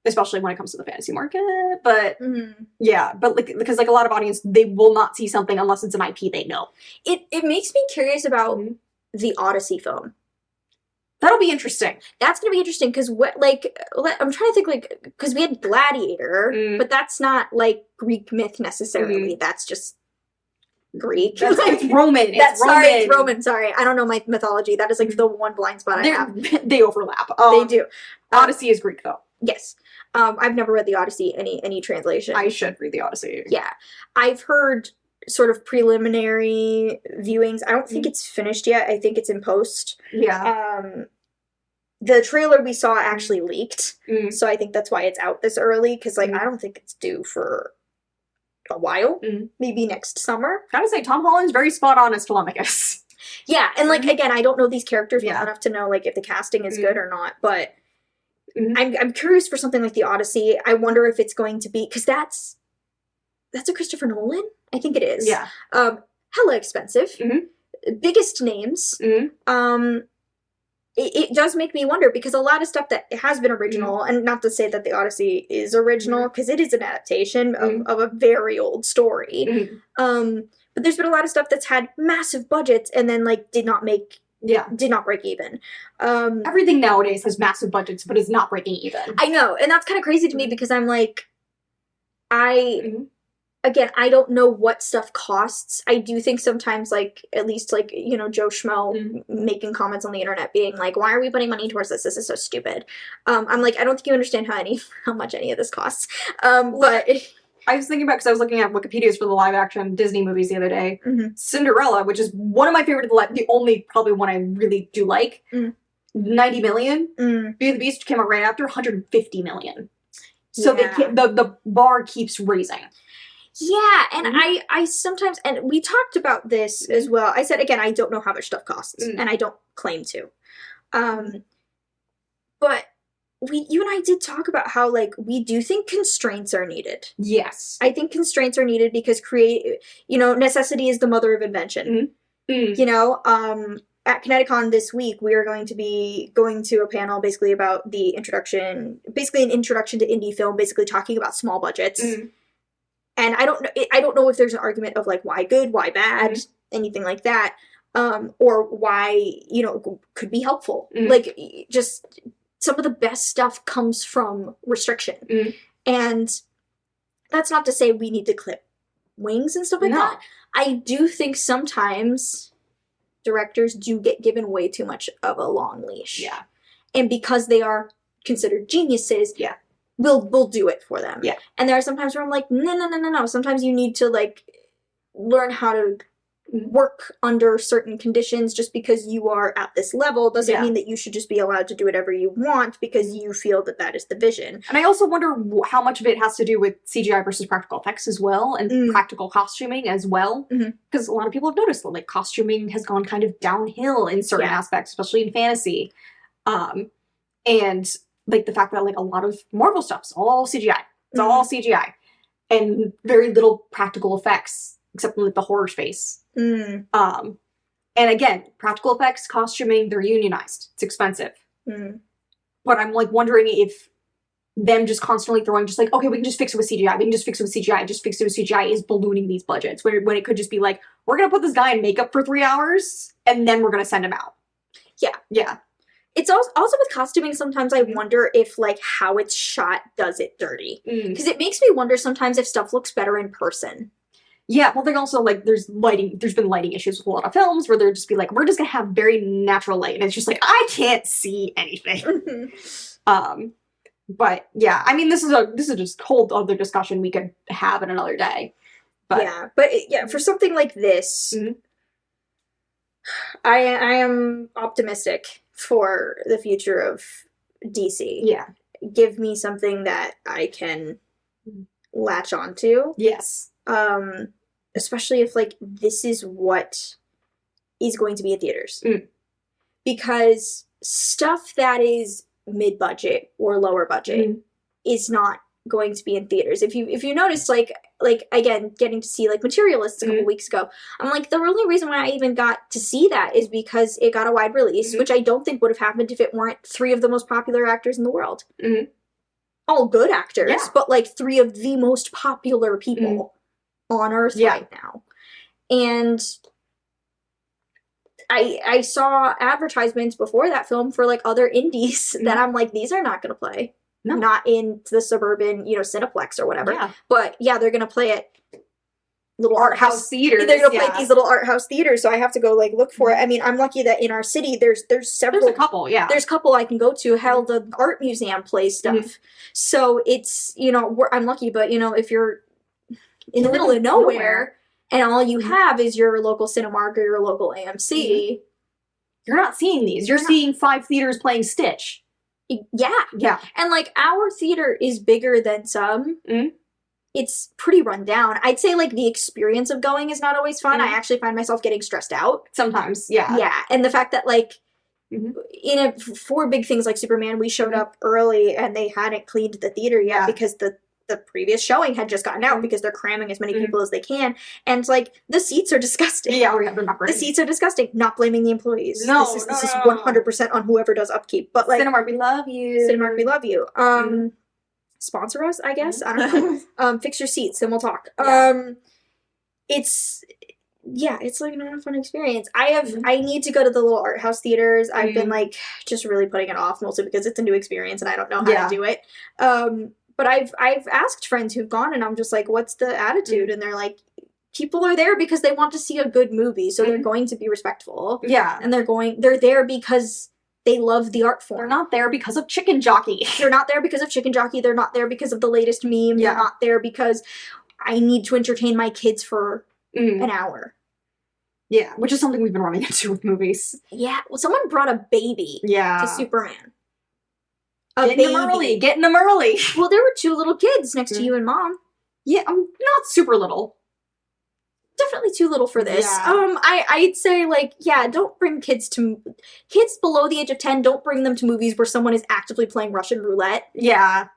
Especially when it comes to the fantasy market, but yeah, but like, because like a lot of audience, they will not see something unless it's an IP they know. It makes me curious about the Odyssey film. That'll be interesting. That's gonna be interesting because what, like, I'm trying to think, like, because we had Gladiator, but that's not like Greek myth necessarily. That's just Greek. It's Roman. It's Roman. Sorry, I don't know my mythology. That is like the one blind spot I have. They overlap. They do. Odyssey is Greek though. Yes. I've never read the Odyssey, any translation. I should read the Odyssey. Yeah. I've heard sort of preliminary viewings. I don't think it's finished yet. I think it's in post. Yeah. The trailer we saw actually leaked. So I think that's why it's out this early, because like I don't think it's due for a while. Maybe next summer. Gotta say, Tom Holland's very spot on as Telemachus. Yeah, and like again, I don't know these characters well enough to know like if the casting is good or not, but I'm curious for something like the Odyssey. I wonder if it's going to be, because that's a Christopher Nolan. I think it is. Yeah. Hella expensive. Biggest names. It does make me wonder, because a lot of stuff that has been original, and not to say that the Odyssey is original, because it is an adaptation of a very old story. But there's been a lot of stuff that's had massive budgets and then like did not break even. Everything nowadays has massive budgets, but is not breaking even. I know, and that's kind of crazy to me, because I'm like, again, I don't know what stuff costs. I do think sometimes, like, at least, like, you know, Joe Schmo making comments on the internet being like, why are we putting money towards this? This is so stupid. I'm like, I don't think you understand how much any of this costs. But... I was thinking about, because I was looking at Wikipedia's for the live-action Disney movies the other day. Cinderella, which is one of my favorite, the only probably one I really do like, 90 million. Beauty and the Beast came out right after, 150 million. So the bar keeps raising. Yeah, and I sometimes, and we talked about this as well. I said, again, I don't know how much stuff costs, and I don't claim to. But... you and I did talk about how, like, we do think constraints are needed. Yes. I think constraints are needed because necessity is the mother of invention. You know, at Kineticon this week, we are going to be going to a panel basically about an introduction to indie film, basically talking about small budgets. And I don't know if there's an argument of, like, why good, why bad, anything like that, or why, could be helpful. Like, just... some of the best stuff comes from restriction. And that's not to say we need to clip wings and stuff like that. I do think sometimes directors do get given way too much of a long leash. Yeah. And because they are considered geniuses, we'll do it for them. Yeah. And there are sometimes where I'm like, no. Sometimes you need to, like, learn how to work under certain conditions. Just because you are at this level doesn't mean that you should just be allowed to do whatever you want because you feel that is the vision. And I also wonder how much of it has to do with CGI versus practical effects as well, and practical costuming as well, because a lot of people have noticed that, like, costuming has gone kind of downhill in certain aspects, especially in fantasy, and like the fact that, like, a lot of Marvel stuff's all CGI. It's all CGI and very little practical effects except in, like, the horror space. And again, practical effects, costuming, they're unionized. It's expensive. But I'm, like, wondering if them just constantly throwing just like, okay, we can just fix it with CGI. We can just fix it with CGI. Just fix it with CGI is ballooning these budgets. When it could just be like, we're going to put this guy in makeup for 3 hours and then we're going to send him out. Yeah. Yeah. It's also with costuming, sometimes I wonder if, like, how it's shot does it dirty. Because it makes me wonder sometimes if stuff looks better in person. Yeah, well, there's also, like, there's been lighting issues with a lot of films where they're just be like, we're just gonna have very natural light, and it's just like, I can't see anything. But, yeah, I mean, this is just whole other discussion we could have in another day. But, for something like this, I am optimistic for the future of DC. Yeah. Give me something that I can latch onto. Yes. Especially if, like, this is what is going to be in theaters. Because stuff that is mid-budget or lower budget is not going to be in theaters. If you notice, like again, getting to see, like, Materialists a couple weeks ago, I'm like, the only reason why I even got to see that is because it got a wide release, which I don't think would have happened if it weren't 3 of the most popular actors in the world. All good actors, but, like, 3 of the most popular people on Earth right now. And I saw advertisements before that film for, like, other indies that I'm like, these are not going to play. No. Not in the suburban, Cineplex or whatever. Yeah. But, yeah, they're going to play at little art house theaters. They're going to play at these little art house theaters, so I have to go, like, look for it. I mean, I'm lucky that in our city there's several. There's a couple, yeah. There's a couple I can go to. Hell, the art museum plays stuff. So it's, I'm lucky, but, if you're in the middle of nowhere and all you have is your local Cinemark or your local AMC, you're not seeing these. You're seeing 5 theaters playing Stitch. Yeah. And, like, our theater is bigger than some. It's pretty run down. I'd say, like, the experience of going is not always fun. I actually find myself getting stressed out. Sometimes, yeah. Yeah, and the fact that, like, for big things like Superman, we showed up early and they hadn't cleaned the theater yet because the previous showing had just gotten out because they're cramming as many people as they can. And, like, the seats are disgusting. Yeah, they're not great. The seats are disgusting. Not blaming the employees. No, this is 100% on whoever does upkeep. But, like, Cinemark, we love you. Cinemark, we love you. Sponsor us, I guess. I don't know. Fix your seats and we'll talk. Yeah. It's like not a fun experience. I need to go to the little art house theaters. I've been, like, just really putting it off, mostly because it's a new experience and I don't know how to do it. But I've asked friends who've gone and I'm just like, what's the attitude? And they're like, people are there because they want to see a good movie, so they're going to be respectful. Yeah. And they're there because they love the art form. They're not there because of Chicken Jockey. They're not there because of Chicken Jockey. They're not there because of the latest meme. They're not there because I need to entertain my kids for an hour. Yeah, which is something we've been running into with movies. Yeah, well, someone brought a baby to Superman. Getting them early. Well, there were 2 little kids next to you and Mom. Yeah, not super little. Definitely too little for this. Yeah. I'd say, like, don't bring kids below the age of 10, don't bring them to movies where someone is actively playing Russian roulette. Yeah.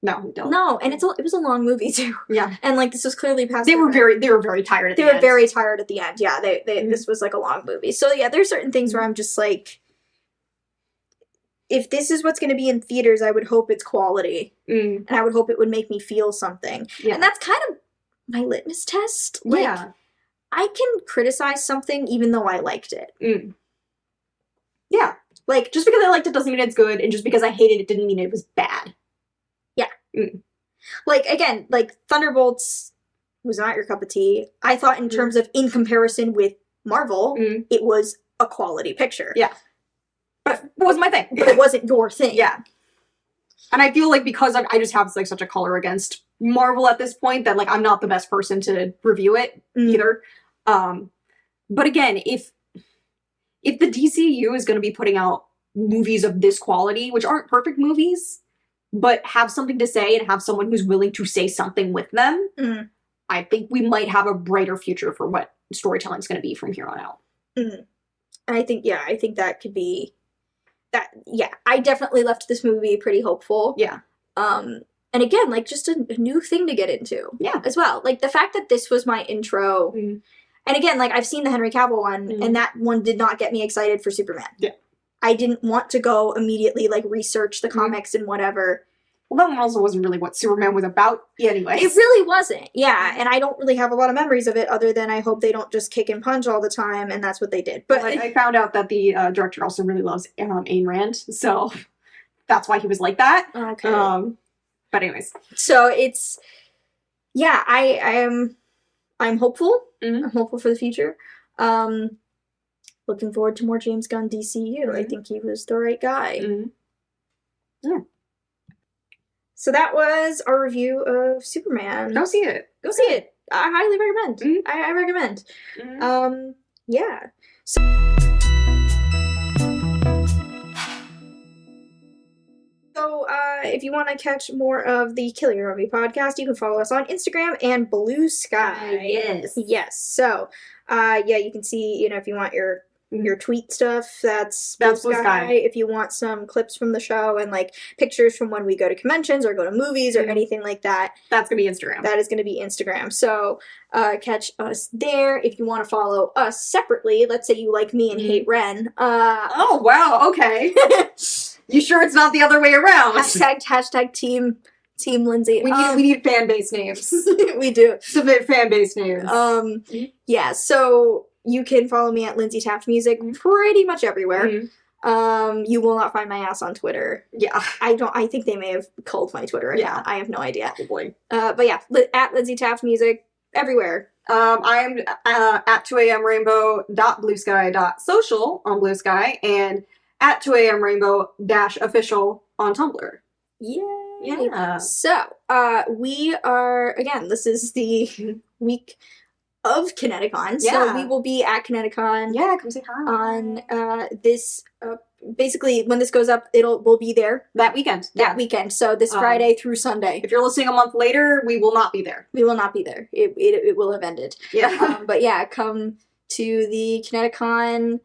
No, we don't. No, and it was a long movie too. Yeah. And, like, this was clearly past They were very tired at the end. They were very tired at the end. Yeah, this was, like, a long movie. So, yeah, there's certain things where I'm just like, if this is what's going to be in theaters, I would hope it's quality. And I would hope it would make me feel something. Yeah. And that's kind of my litmus test. Like, I can criticize something even though I liked it. Yeah. Like, just because I liked it doesn't mean it's good, and just because I hated it didn't mean it was bad. Yeah. Like, again, like, Thunderbolts was not your cup of tea. I thought in terms of, in comparison with Marvel, it was a quality picture. Yeah. But it wasn't my thing. But it wasn't your thing. Yeah. And I feel like because I just have, like, such a color against Marvel at this point that, like, I'm not the best person to review it either. But again, if the DCU is going to be putting out movies of this quality, which aren't perfect movies, but have something to say and have someone who's willing to say something with them, I think we might have a brighter future for what storytelling is going to be from here on out. I think that could be that. Yeah, I definitely left this movie pretty hopeful. Yeah. And again, like, just a new thing to get into. Yeah. As well. Like, the fact that this was my intro. And again, like, I've seen the Henry Cavill one, and that one did not get me excited for Superman. Yeah. I didn't want to go immediately, like, research the comics and whatever. Well, that one also wasn't really what Superman was about anyways. It really wasn't. Yeah, and I don't really have a lot of memories of it other than I hope they don't just kick and punch all the time, and that's what they did. But I found out that the director also really loves Ayn Rand, so that's why he was like that. okay. But anyways. So it's, yeah, I'm hopeful. Mhm. I'm hopeful for the future. Looking forward to more James Gunn DCU. I think he was the right guy. Mhm. Yeah. So that was our review of Superman. Go see it. Go see it. I highly recommend. Mhm. I recommend. Mhm. Yeah. So, if you want to catch more of the Kill Your Normie podcast, you can follow us on Instagram and Blue Sky. Yes. Yes. So, yeah, you can see, you know, if you want your tweet stuff, that's Blue Sky. If you want some clips from the show and like pictures from when we go to conventions or go to movies or anything like that, that's gonna be Instagram. that is going to be Instagram. So catch us there. If you want to follow us separately, let's say you like me and hate Ren. Oh wow, okay. You sure it's not the other way around? hashtag team Lindsey. We need fan base names. We do. Submit fan base names. Yeah, so you can follow me at Lindsey Taft Music pretty much everywhere. You will not find my ass on Twitter. Yeah. I think they may have culled my Twitter account. Yeah. I have no idea. Probably. But yeah, at Lindsey Taft Music everywhere. I'm at 2amrainbow.bluesky.social on Blue Sky and at 2amrainbow-official on Tumblr. Yeah. So, we are, again, this is the week of Kineticon. Yeah. So we will be at Kineticon. Yeah, come say hi. On this, basically, when this goes up, we'll be there. That weekend. That weekend. So this Friday through Sunday. If you're listening a month later, we will not be there. We will not be there. It will have ended. Yeah. But yeah, come to the Kineticon.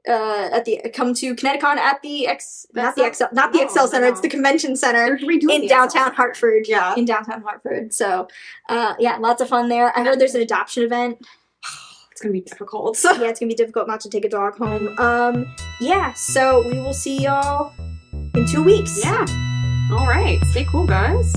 Come to Kineticon at the Excel Center. It's the Convention Center in downtown Hartford. Yeah. In downtown Hartford. So, yeah, lots of fun there. I heard there's an adoption event. It's gonna be difficult. Yeah, it's gonna be difficult not to take a dog home. Yeah, so we will see y'all in 2 weeks. Yeah. All right. Stay cool, guys.